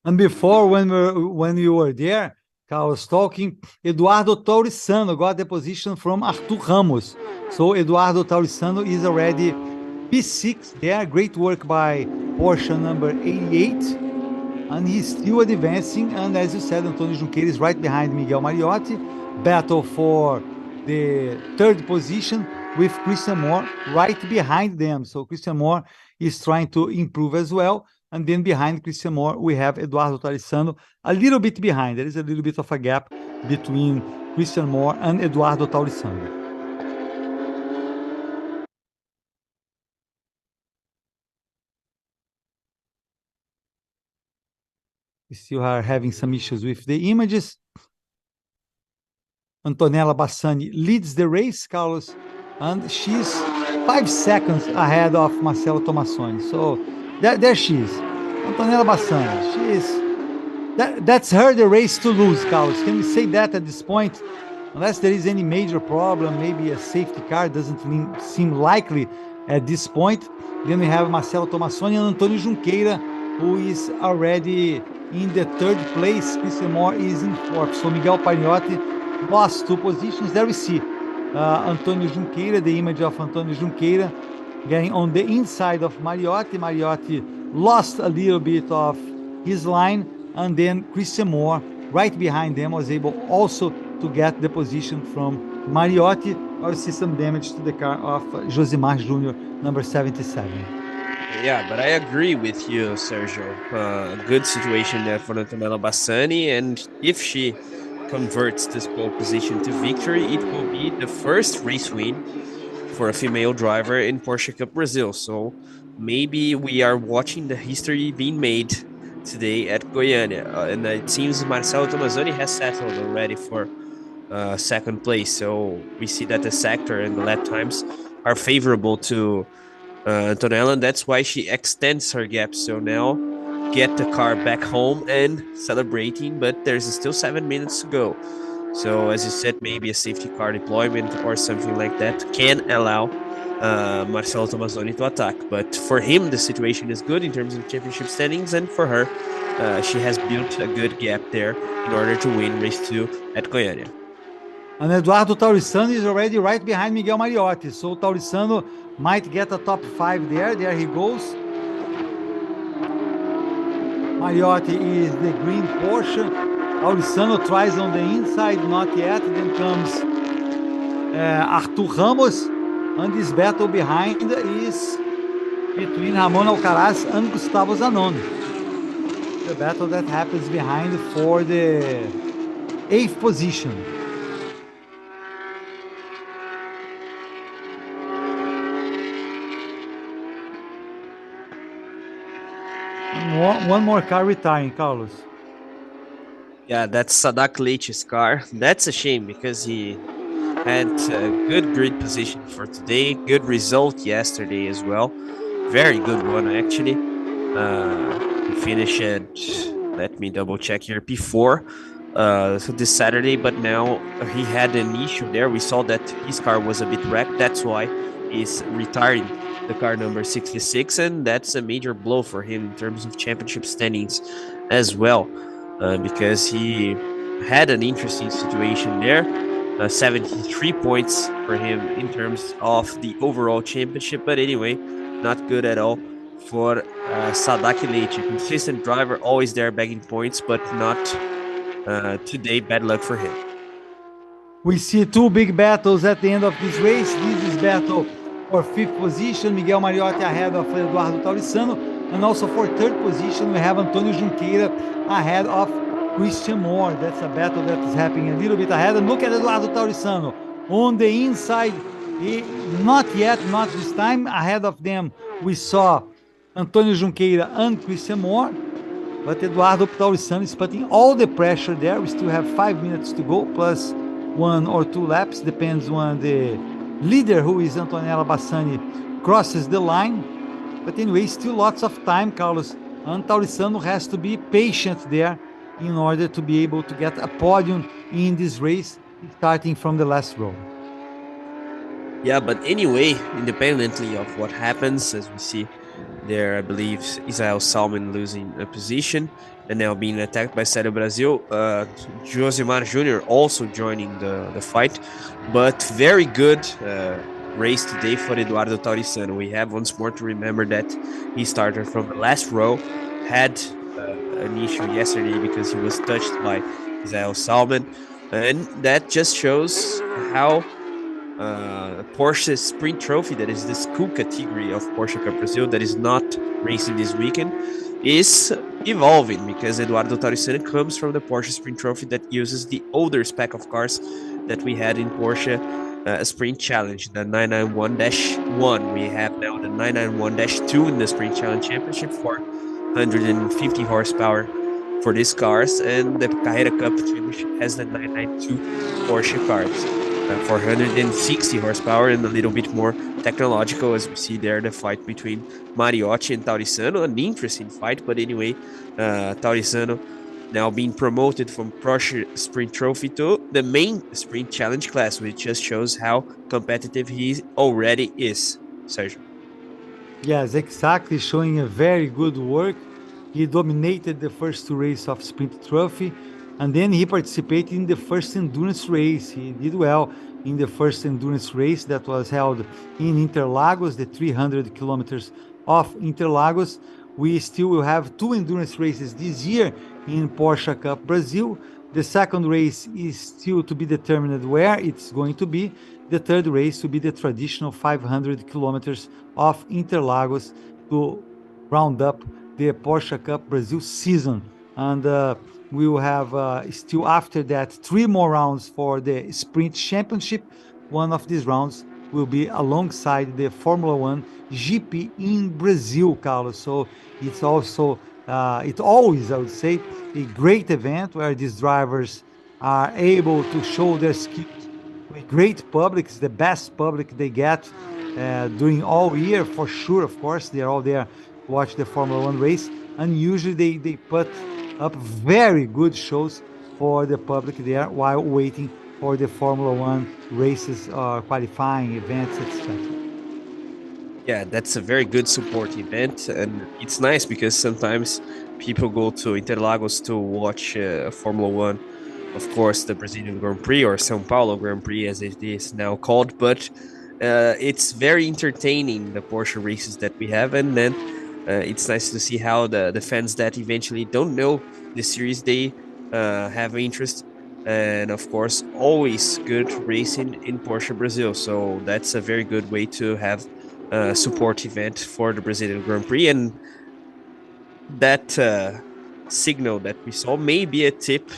And before, when you were there, I was talking, Eduardo Taurissano got the position from Arthur Ramos. So Eduardo Taurissano is already P6 there. Great work by Porsche number 88. And he's still advancing. And as you said, Antonio Junqueira is right behind Miguel Mariotti. Battle for the third position with Christian Moore right behind them. So Christian Moore is trying to improve as well. And then behind Christian Moore, we have Eduardo Taurissano a little bit behind. There is a little bit of a gap between Christian Moore and Eduardo Taurissano. We still are having some issues with the images. Antonella Bassani leads the race, Carlos, and she's 5 seconds ahead of Marcelo Tomassoni. So there she is. Antonella Bassani, that's her the race to lose, Carlos. Can we say that at this point? Unless there is any major problem, maybe a safety car doesn't seem likely at this point. Then we have Marcelo Tomassoni and Antonio Junqueira, who is already in the third place. Christian Moore is in fourth. So Miguel Mariotti lost 2 positions. There we see Antonio Junqueira, the image of Antonio Junqueira getting on the inside of Mariotti. Mariotti lost a little bit of his line, and then Christian Moore right behind them was able also to get the position from Mariotti. I see some damage to the car of Josimar Jr., number 77.
Yeah, but I agree with you, Sergio. Good situation there for Antonella Bassani, and if she converts this pole position to victory, it will be the first race win for a female driver in Porsche Cup Brazil. So maybe we are watching the history being made today at Goiânia. And it seems Marcelo Tomassoni has settled already for second place. So we see that the sector and the lap times are favorable to Antonella, and that's why she extends her gap. So now get the car back home and celebrating, but there's still 7 minutes to go. So as you said, maybe a safety car deployment or something like that can allow Marcelo Tomassoni to attack. But for him, the situation is good in terms of championship standings, and for her, she has built a good gap there in order to win race 2 at Goiânia.
And Eduardo Taurissano is already right behind Miguel Mariotti. So Taurissano might get a top 5 there. There he goes. Mariotti is the green Porsche. Taurissano tries on the inside, not yet. Then comes Arthur Ramos. And this battle behind is between Ramon Alcaraz and Gustavo Zanoni. The battle that happens behind for the 8th position. One more car retiring, Carlos.
Yeah, that's Sadak Leite's car. That's a shame because he had a good grid position for today. Good result yesterday as well. Very good one, actually. He finished at, let me double check here, P4 so this Saturday, but now he had an issue there. We saw that his car was a bit wrecked. That's why he's retiring the car number 66, and that's a major blow for him in terms of championship standings as well, because he had an interesting situation there. 73 points for him in terms of the overall championship, but anyway, not good at all for Sadak Leite. Consistent driver, always there bagging points, but not today. Bad luck for him.
We see 2 big battles at the end of this race. This is battle for 5th position, Miguel Mariotti ahead of Eduardo Taurissano, and also for 3rd position, we have Antonio Junqueira ahead of Christian Moore. That's a battle that is happening a little bit ahead. And look at Eduardo Taurissano on the inside. Not yet, not this time. Ahead of them, we saw Antonio Junqueira and Christian Moore. but Eduardo Taurissano is putting all the pressure there. We still have 5 minutes to go, plus 1 or 2 laps, depends when the leader, who is Antonella Bassani, crosses the line. But anyway, still lots of time, Carlos, and Taurissano has to be patient there in order to be able to get a podium in this race, starting from the last row.
Yeah, but anyway, independently of what happens, as we see there, I believe Israel Salmon losing a position and now being attacked by Célio Brasil. Josimar Jr. also joining the fight, but very good race today for Eduardo Taurissano. We have once more to remember that he started from the last row, had an issue yesterday because he was touched by Israel Salmon, and that just shows how Porsche Sprint Trophy, that is the school category of Porsche Cup Brazil, that is not racing this weekend, is evolving because Eduardo Taurissano comes from the Porsche Sprint Trophy that uses the older spec of cars that we had in Porsche Sprint Challenge, the 991-1. We have now the 991-2 in the Sprint Challenge Championship for 150 horsepower for these cars, and the Carrera Cup Championship has the 992 Porsche cars. 460 horsepower and a little bit more technological, as we see there, the fight between Mariotti and Taurissano, an interesting fight, but anyway, Taurissano now being promoted from Porsche Sprint Trophy to the main Sprint Challenge class, which just shows how competitive he already is, Sergio.
Yes, exactly, showing a very good work. He dominated the first 2 races of Sprint Trophy, and then he participated in the first endurance race. He did well in the first endurance race that was held in Interlagos, the 300 kilometers of Interlagos. We still will have 2 endurance races this year in Porsche Cup Brazil. The second race is still to be determined where it's going to be. The third race will be the traditional 500 kilometers of Interlagos to round up the Porsche Cup Brazil season. And we will have still after that 3 more rounds for the Sprint Championship. One of these rounds will be alongside the Formula One GP in Brazil, Carlos. So it's also, it always, I would say, a great event where these drivers are able to show their skills with great public. It's the best public they get during all year, for sure. Of course, they're all there to watch the Formula One race, and usually they put up very good shows for the public there while waiting for the Formula One races, qualifying events, etc.
Yeah, that's a very good support event, and it's nice because sometimes people go to Interlagos to watch Formula One, of course, the Brazilian Grand Prix or São Paulo Grand Prix, as it is now called. But it's very entertaining, the Porsche races that we have, and then it's nice to see how the fans that eventually don't know the series, they have interest. And of course, always good racing in Porsche Brazil. So that's a very good way to have support event for the Brazilian Grand Prix, and that signal that we saw may be a tip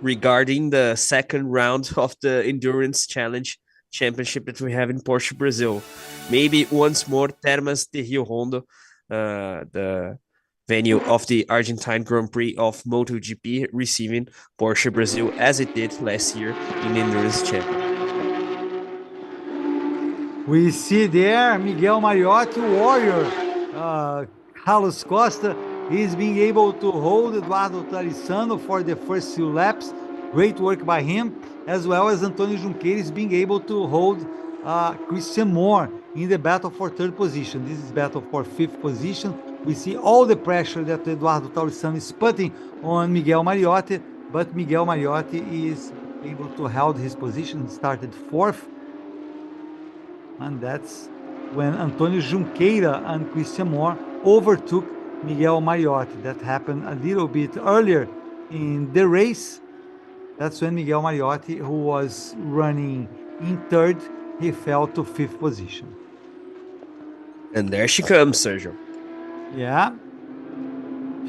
regarding the second round of the Endurance Challenge Championship that we have in Porsche Brazil. Maybe once more Termas de Rio Hondo, the venue of the Argentine Grand Prix of MotoGP, receiving Porsche Brazil as it did last year in the Endurance Championship.
We see there Miguel Mariotti, warrior. Carlos Costa is being able to hold Eduardo Taurissano for the first few laps. Great work by him, as well as Antonio Junqueira being able to hold Christian Moore in the battle for 3rd position. This is battle for 5th position. We see all the pressure that Eduardo Taurissano is putting on Miguel Mariotti, but Miguel Mariotti is able to hold his position. He started 4th. And that's when Antonio Junqueira and Christian Moore overtook Miguel Mariotti. That happened a little bit earlier in the race. That's when Miguel Mariotti, who was running in 3rd, he fell to 5th position.
And there she comes, Sergio.
Yeah.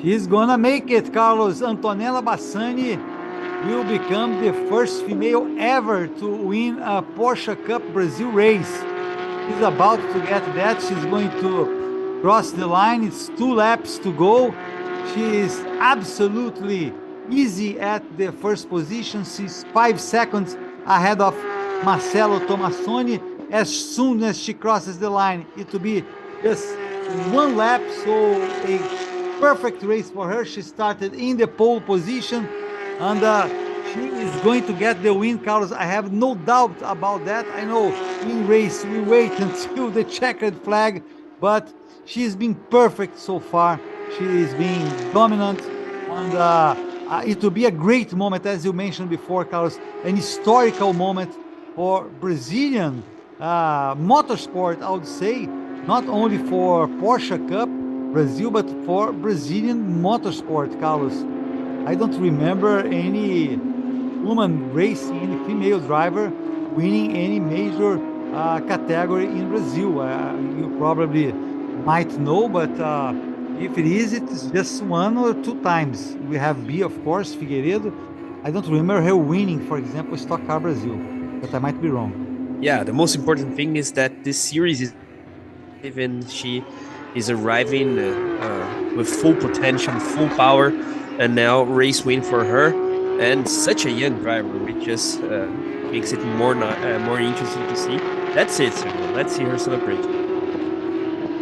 She's gonna make it, Carlos. Antonella Bassani will become the first female ever to win a Porsche Cup Brazil race. She's about to get that. She's going to cross the line. It's 2 laps to go. She is absolutely easy at the first position. She's 5 seconds ahead of Marcelo Tomassoni. As soon as she crosses the line, it will be just one lap, so a perfect race for her. She started in the pole position, and she is going to get the win, Carlos. I have no doubt about that. I know in race we wait until the checkered flag, but she's been perfect so far. She is being dominant, and it will be a great moment, as you mentioned before, Carlos, an historical moment for Brazilian motorsport, I would say, not only for Porsche Cup Brazil, but for Brazilian motorsport, Carlos. I don't remember any woman racing, any female driver winning any major category in Brazil. You probably might know, but if it is, it's just 1 or 2 times. We have B, of course, Figueiredo. I don't remember her winning, for example, Stock Car Brazil, but I might be wrong.
Yeah, the most important thing is that this series is even she is arriving with full potential, full power, and now race win for her. And such a young driver, which just makes it more interesting to see. That's it, Samuel. Let's see her celebrate.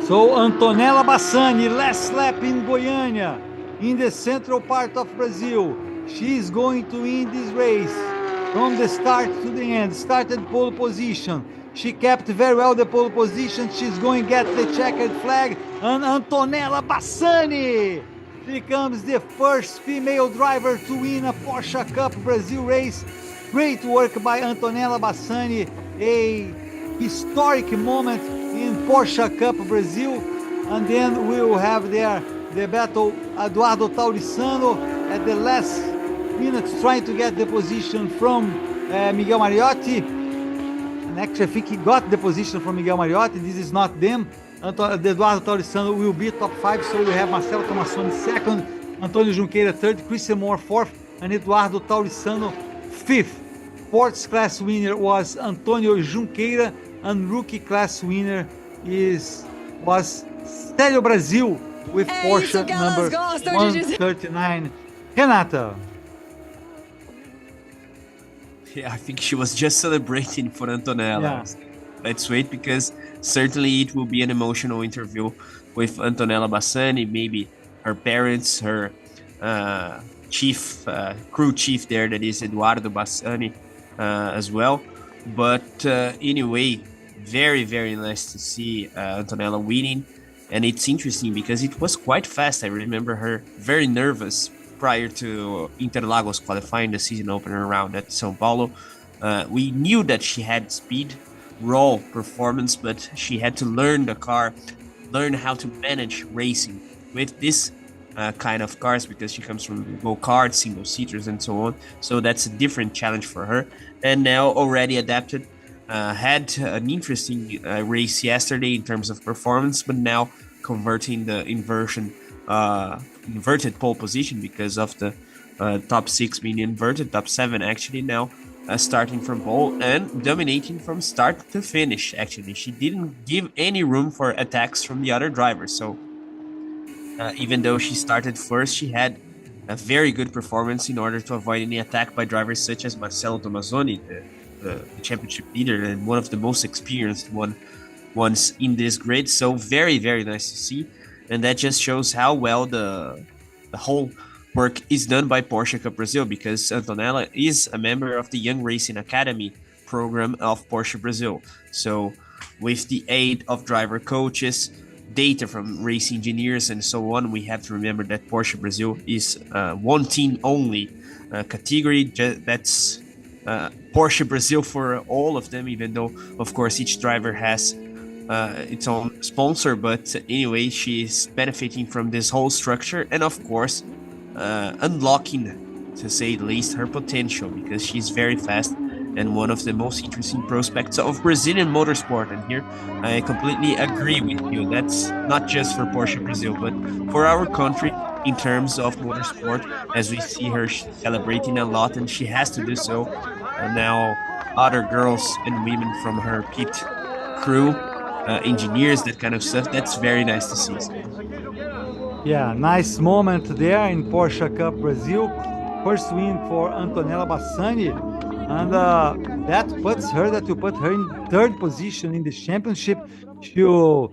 So Antonella Bassani, last lap in Goiânia, in the central part of Brazil. She is going to win this race from the start to the end. Started pole position. She kept very well the pole position. She's going to get the checkered flag. And Antonella Bassani becomes the first female driver to win a Porsche Cup Brazil race. Great work by Antonella Bassani. A historic moment in Porsche Cup Brazil. And then we will have there the battle, Eduardo Taurissano at the last minutes trying to get the position from Miguel Mariotti. And actually, I think he got the position from Miguel Mariotti. This is not them. Eduardo Taurissano will be top 5, so we have Marcelo Tomassoni second, Antonio Junqueira third, Christian Moore fourth, and Eduardo Taurissano fifth. Sports class winner was Antonio Junqueira, and rookie class winner was Célio Brasil with Porsche number 139. Renata.
Yeah, I think she was just celebrating for Antonella.
Yeah.
Let's wait, because certainly it will be an emotional interview with Antonella Bassani, maybe her parents, her crew chief there, that is Eduardo Bassani as well. But anyway, very, very nice to see Antonella winning. And it's interesting because it was quite fast. I remember her very nervous prior to Interlagos qualifying the season opener round at São Paulo. We knew that she had speed, raw performance, but she had to learn the car, learn how to manage racing with this kind of cars, because she comes from go-karts, single-seaters, and so on. So that's a different challenge for her. And now already adapted, had an interesting race yesterday in terms of performance, but now converting the inverted pole position because of the top 6 being inverted, top 7 actually now, starting from pole and dominating from start to finish. Actually, she didn't give any room for attacks from the other drivers. So even though she started first, she had a very good performance in order to avoid any attack by drivers such as Marcelo Tomassoni, the championship leader and one of the most experienced ones in this grid. So very, very nice to see. And that just shows how well the whole work is done by Porsche Cup Brazil, because Antonella is a member of the Young Racing Academy program of Porsche Brazil. So with the aid of driver coaches, data from race engineers and so on, we have to remember that Porsche Brazil is one team only category. That's Porsche Brazil for all of them, even though of course each driver has its own sponsor. But anyway, she is benefiting from this whole structure, and of course unlocking, to say the least, her potential, because she's very fast and one of the most interesting prospects of Brazilian motorsport. And here I completely agree with you. That's not just for Porsche Brazil, but for our country in terms of motorsport, as we see her celebrating a lot, and she has to do so. And now other girls and women from her pit crew, engineers, that kind of stuff, that's very nice to see.
Yeah, nice moment there in Porsche Cup Brazil. First win for Antonella Bassani, and that will put her in third position in the championship. She'll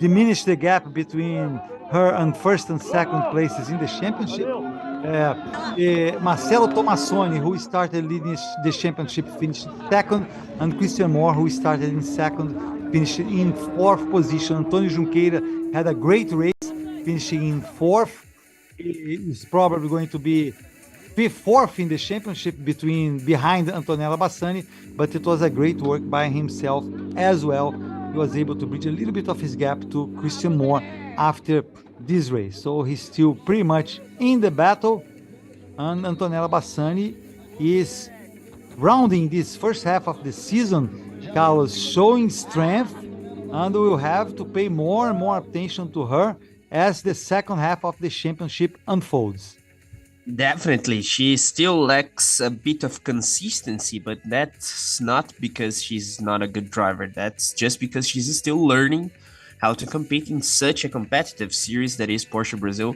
diminish the gap between her and first and second places in the championship. Marcelo Tomassoni, who started leading the championship, finished second, and Christian Moore, who started in second, finished in fourth position. Antonio Junqueira had a great race, finishing in fourth. He is probably going to be fourth in the championship behind Antonella Bassani, but it was a great work by himself as well. He was able to bridge a little bit of his gap to Christian Moore after this race. So he's still pretty much in the battle, and Antonella Bassani is rounding this first half of the season, Carlos, showing strength, and we'll have to pay more and more attention to her as the second half of the championship unfolds.
Definitely, she still lacks a bit of consistency, but that's not because she's not a good driver. That's just because she's still learning how to compete in such a competitive series that is Porsche Brazil.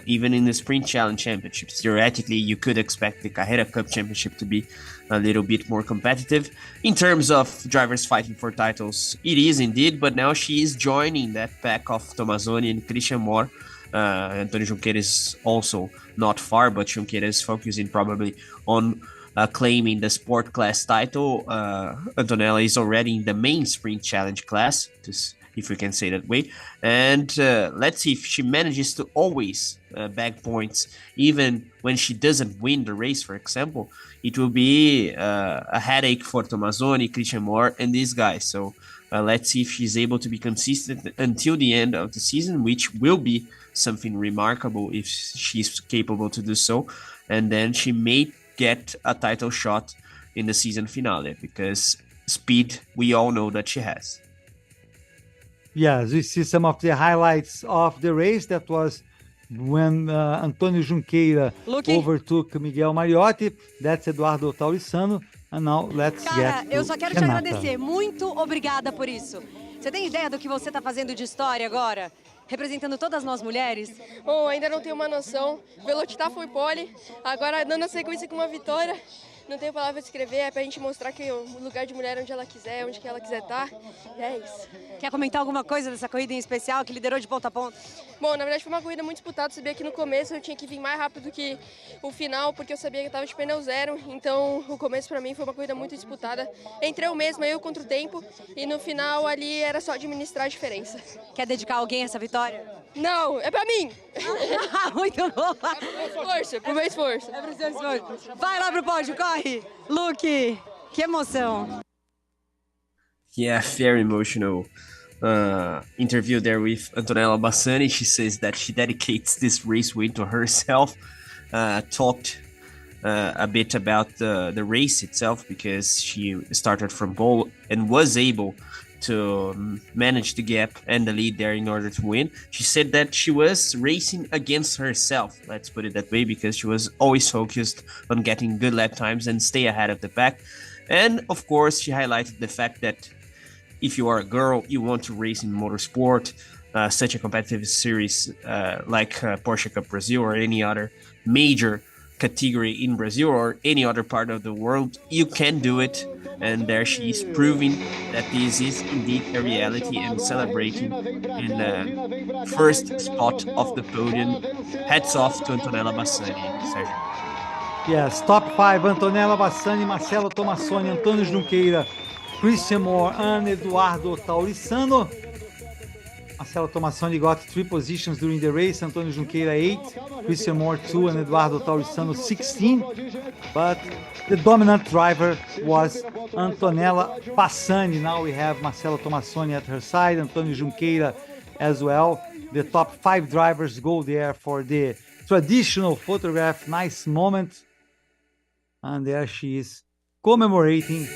Even in the Sprint Challenge Championships, theoretically, you could expect the Carrera Cup Championship to be a little bit more competitive. In terms of drivers fighting for titles, it is indeed, but now she is joining that pack of Tomassoni and Christian Moore. Antonio Junqueira is also not far, but Junqueira is focusing probably on claiming the sport class title. Antonella is already in the main Sprint Challenge class, if we can say that way. And let's see if she manages to always bag points, even when she doesn't win the race, for example. It will be a headache for Tomassoni, Christian Moore, and these guys. So let's see if she's able to be consistent until the end of the season, which will be something remarkable if she's capable to do so. And then she may get a title shot in the season finale, because speed, we all know that she has.
Yes, we see some of the highlights of the race. That was when Antonio Junqueira overtook Miguel Mariotti. That's Eduardo Taurissano. And now let's get to
eu só quero
Renata.
te agradecer. Muito obrigada por isso. Você tem ideia do que você está fazendo de história agora? Representando todas nós mulheres?
Bom, ainda não tenho uma noção. Velocitar foi pole, agora dando a sequência com uma vitória. Não tenho palavra de escrever, é pra gente mostrar que o lugar de mulher é onde ela quiser, onde que ela quiser estar. E é isso.
Quer comentar alguma coisa dessa corrida em especial que liderou de ponta a ponta?
Bom, na verdade foi uma corrida muito disputada. Sabia que no começo eu tinha que vir mais rápido que o final, porque eu sabia que eu estava de pneu zero. Então o começo para mim foi uma corrida muito disputada. Entre eu mesma, eu contra o tempo, e no final ali era só administrar a diferença.
Quer dedicar alguém a essa vitória?
Não, é pra mim!
Muito bom!
Pro meu esforço.
É pro seu esforço. Vai lá pro pódio, corre! Luke, que emoção!
Yeah, very emotional interview there with Antonella Bassani. She says that she dedicates this race win to herself. Talked a bit about the race itself, because she started from pole and was able to manage the gap and the lead there in order to win. She said that she was racing against herself, let's put it that way, because she was always focused on getting good lap times and stay ahead of the pack. And of course, she highlighted the fact that if you are a girl, you want to race in motorsport, such a competitive series like Porsche Cup Brazil or any other major category in Brazil or any other part of the world, you can do it. And there she is proving that this is indeed a reality and celebrating in the first spot of the podium. Hats off to Antonella Bassani, Sergio.
Yes, top 5, Antonella Bassani, Marcelo Tomassoni, Antônio Junqueira, Christian Moore, and Eduardo Taurissano. Marcelo Tomassoni got 3 positions during the race, Antônio Junqueira 8, Christian Moore 2, and Eduardo Taurissano 16. But the dominant driver was Antonella Bassani. Now we have Marcelo Tomassoni at her side, Antônio Junqueira as well. The top 5 drivers go there for the traditional photograph. Nice moment. And there she is commemorating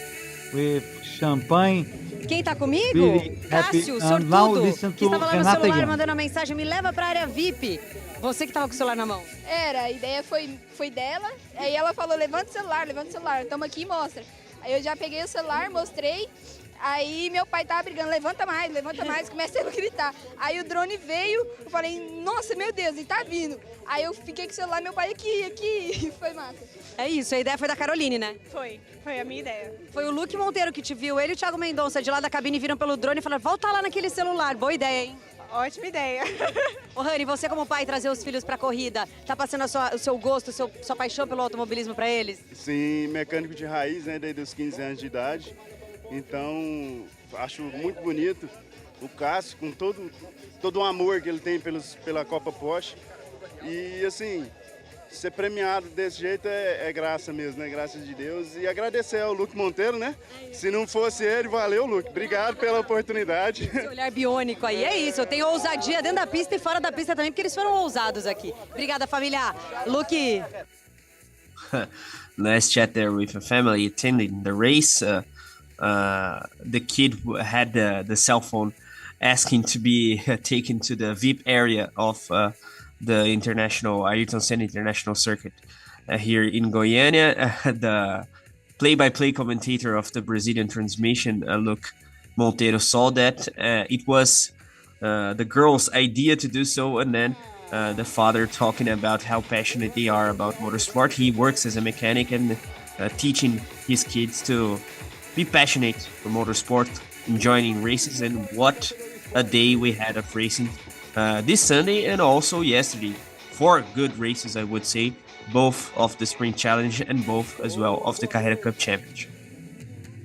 with champagne.
Quem tá comigo? Cássio, sortudo, que estava lá no celular mandando uma mensagem, me leva pra área VIP. Você que tava com o celular na mão.
Era, a ideia foi dela, aí ela falou, levanta o celular, estamos aqui e mostra. Aí eu já peguei o celular, mostrei, Aí meu pai tava brigando, levanta mais, comecei a gritar. Aí o drone veio, eu falei, nossa, meu Deus, ele tá vindo. Aí eu fiquei com o celular, meu pai aqui, foi massa.
É isso, a ideia foi da Caroline, né?
Foi a minha ideia.
Foi o Luke Monteiro que te viu, ele e o Thiago Mendonça de lá da cabine viram pelo drone e falaram, volta lá naquele celular, boa ideia, hein?
Ótima ideia.
Ô Rani, você como pai trazer os filhos pra corrida, tá passando o seu gosto, sua paixão pelo automobilismo pra eles?
Sim, mecânico de raiz, né, desde os 15 anos de idade. Então, acho muito bonito o Cássio, com todo o amor que ele tem pela Copa Porsche. E, assim, ser premiado desse jeito é graça mesmo, né? Graças de Deus. E agradecer ao Luke Monteiro, né? Se não fosse ele, valeu, Luke. Obrigado pela oportunidade.
Esse olhar biônico aí, é isso. Eu tenho ousadia dentro da pista e fora da pista também, porque eles foram ousados aqui. Obrigada, família. Luke.
Nice chat there with a family attending the race. The kid had the cell phone asking to be taken to the VIP area of the Ayrton Senna International Circuit here in Goiânia. The play-by-play commentator of the Brazilian transmission, Luke Monteiro, saw that. It was the girl's idea to do so, and then the father talking about how passionate they are about motorsport. He works as a mechanic and teaching his kids to be passionate for motorsport, enjoying races, and what a day we had of racing this Sunday and also yesterday. 4 good races, I would say, both of the Sprint Challenge and both as well of the Carrera Cup Championship.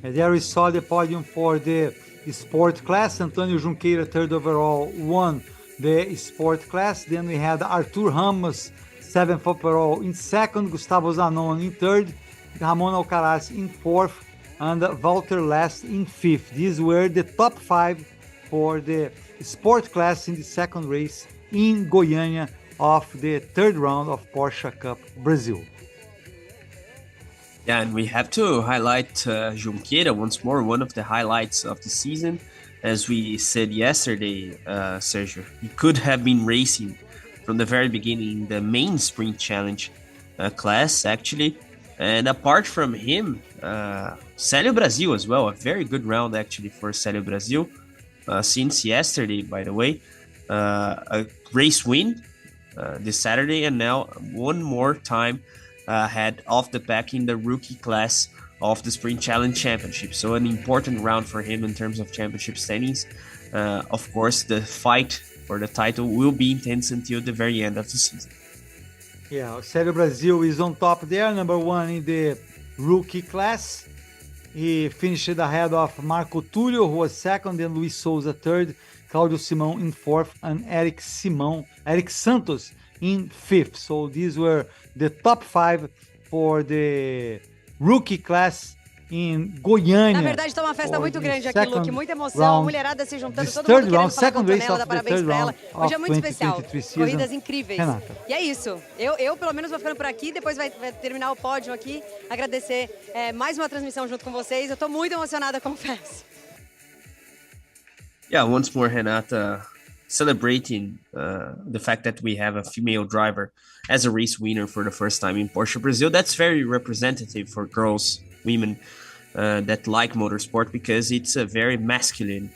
And there we saw the podium for the sport class. Antonio Junqueira, third overall, won the sport class. Then we had Arthur Ramos, 7th overall, in second, Gustavo Zanon in third, Ramon Alcaraz in fourth, and Walter Last in fifth. These were the top 5 for the sport class in the second race in Goiânia of the third round of Porsche Cup Brazil.
Yeah, and we have to highlight Junqueira once more, one of the highlights of the season. As we said yesterday, Sergio, he could have been racing from the very beginning, the main Sprint Challenge class, actually. And apart from him, Célio Brasil as well, a very good round actually for Célio Brasil. Since yesterday, by the way, a race win this Saturday, and now one more time ahead of the pack in the rookie class of the Sprint Challenge Championship. So an important round for him in terms of championship standings. Of course, the fight for the title will be intense until the very end of the season.
Yeah, Célio Brasil is on top there, number 1 in the rookie class. He finished ahead of Marco Túlio, who was second, then Luis Souza third, Claudio Simão in fourth, and Eric Santos in fifth. So these were the top 5 for the rookie class in Goiânia.
Na verdade, está uma festa muito grande aqui, Luke. Muita emoção, mulherada se juntando, todo mundo querendo falar com a Antonella, dar parabéns pra ela. Hoje é muito especial, corridas incríveis.
Renata.
E é isso. Eu, pelo menos, vou ficando por aqui, depois vai terminar o pódio aqui. Agradecer mais uma transmissão junto com vocês. Eu tô muito emocionada, confesso.
Yeah, once more, Renata, celebrating the fact that we have a female driver as a race winner for the first time in Porsche Brazil. That's very representative for girls, women that like motorsport, because it's a very masculine,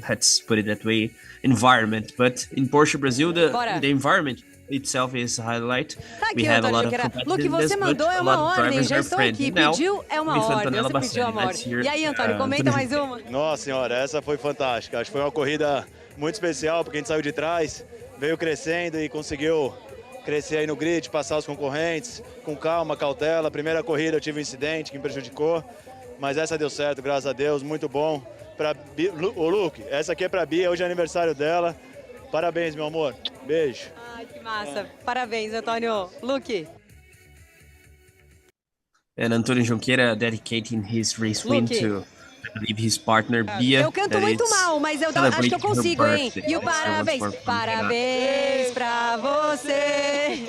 let's put it that way, environment. But in Porsche Brazil, the environment itself is a highlight.
Tá aqui, Antônio Junqueira. Luke, você mandou é uma ordem, já estou aqui. Pediu é uma ordem, você pediu uma ordem. E aí, Antônio, comenta mais uma.
Nossa senhora, essa foi fantástica. Acho que foi uma corrida muito especial, porque a gente saiu de trás, veio crescendo e conseguiu crescer aí no grid, passar os concorrentes, com calma, cautela. Primeira corrida eu tive um incidente que me prejudicou, mas essa deu certo, graças a Deus, muito bom. Ô Luke, essa aqui é pra Bia, hoje é aniversário dela. Parabéns, meu amor. Beijo.
Ai, que massa. Parabéns, Antônio. Luke.
And Antonio Junqueira dedicating his race win to, I believe, his partner, Bia.
Eu canto muito mal, mas eu acho que eu consigo, hein? E o parabéns. Parabéns pra você.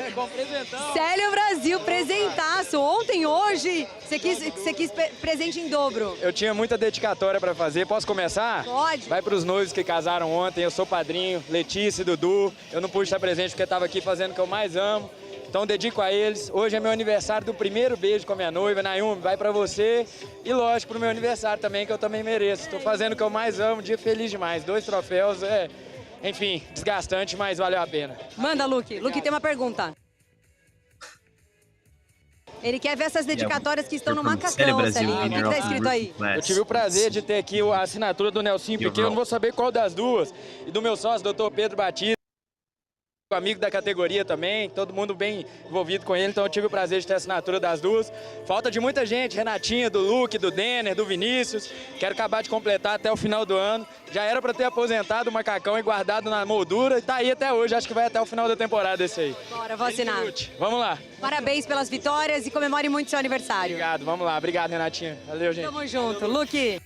Célio Brasil, presentaço. Ontem, hoje, você quis presente em dobro.
Eu tinha muita dedicatória pra fazer. Posso começar?
Pode.
Vai pros noivos que casaram ontem. Eu sou padrinho, Letícia e Dudu. Eu não pude estar presente porque estava aqui fazendo o que eu mais amo, Então dedico a eles. Hoje é meu aniversário do primeiro beijo com a minha noiva, Nayumi, vai pra você. E lógico, pro meu aniversário também, que eu também mereço. Estou fazendo o que eu mais amo, dia feliz demais. 2 troféus, enfim, desgastante, mas valeu a pena.
Manda, Luke. Luke tem uma pergunta. Ele quer ver essas dedicatórias que estão no macacão, Celinho. O que tá escrito aí?
Eu tive o prazer de ter aqui a assinatura do Nelsinho Piquet, eu não vou saber qual das duas. E do meu sócio, doutor Pedro Batista. Amigo da categoria também, todo mundo bem envolvido com ele, então eu tive o prazer de ter a assinatura das duas. Falta de muita gente, Renatinha, do Luke, do Denner, do Vinícius. Quero acabar de completar até o final do ano. Já era para ter aposentado o macacão e guardado na moldura e tá aí até hoje, acho que vai até o final da temporada esse aí.
Bora, vou assinar.
Vamos lá.
Parabéns pelas vitórias e comemore muito seu aniversário.
Obrigado, vamos lá. Obrigado, Renatinha. Valeu, gente.
Tamo junto. Luke.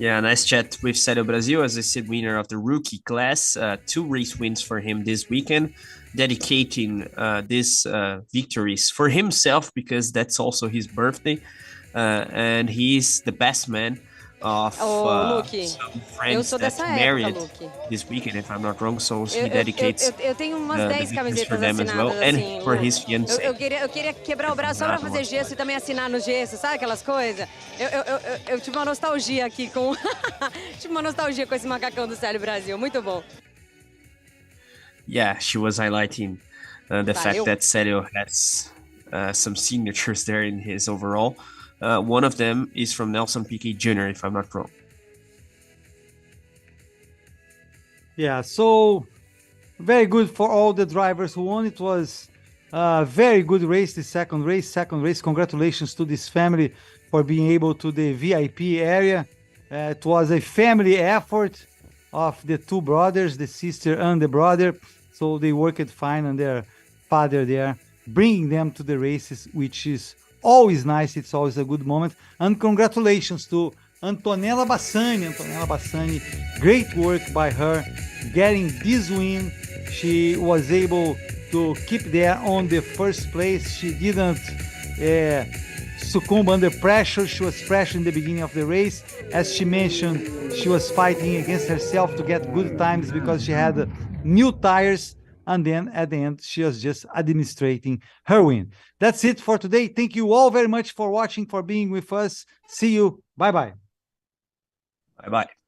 Yeah, nice chat with Célio Brasil, as I said, winner of the rookie class. 2 race wins for him this weekend, dedicating these victories for himself because that's also his birthday. And he's the best man of
Luke,
some friends that married this weekend, if I'm not wrong. So he dedicates
eu tenho umas 10 camisetas
for them as well,
assim,
and for his fiancée.
Eu queria quebrar o braço só pra fazer gesso e também assinar no gesso, sabe aquelas coisas? Eu tive uma nostalgia aqui com... tive uma nostalgia com esse macacão do Célio Brasil, muito bom.
Yeah, she was highlighting the fact that Célio has some signatures there in his overall. One of them is from Nelson Piquet Jr., if I'm not wrong.
Yeah, so very good for all the drivers who won. It was a very good race, the second race. Congratulations to this family for being able to the VIP area. It was a family effort of the 2 brothers, the sister and the brother. So they worked fine on their father there, bringing them to the races, which is always nice. It's always a good moment. And congratulations to Antonella Bassani. Antonella Bassani, great work by her, getting this win. She was able to keep there on the first place. She didn't succumb under pressure. She was pressure in the beginning of the race. As she mentioned, she was fighting against herself to get good times because she had new tires. And then at the end, she was just administrating her win. That's it for today. Thank you all very much for watching, for being with us. See you. Bye-bye.
Bye-bye.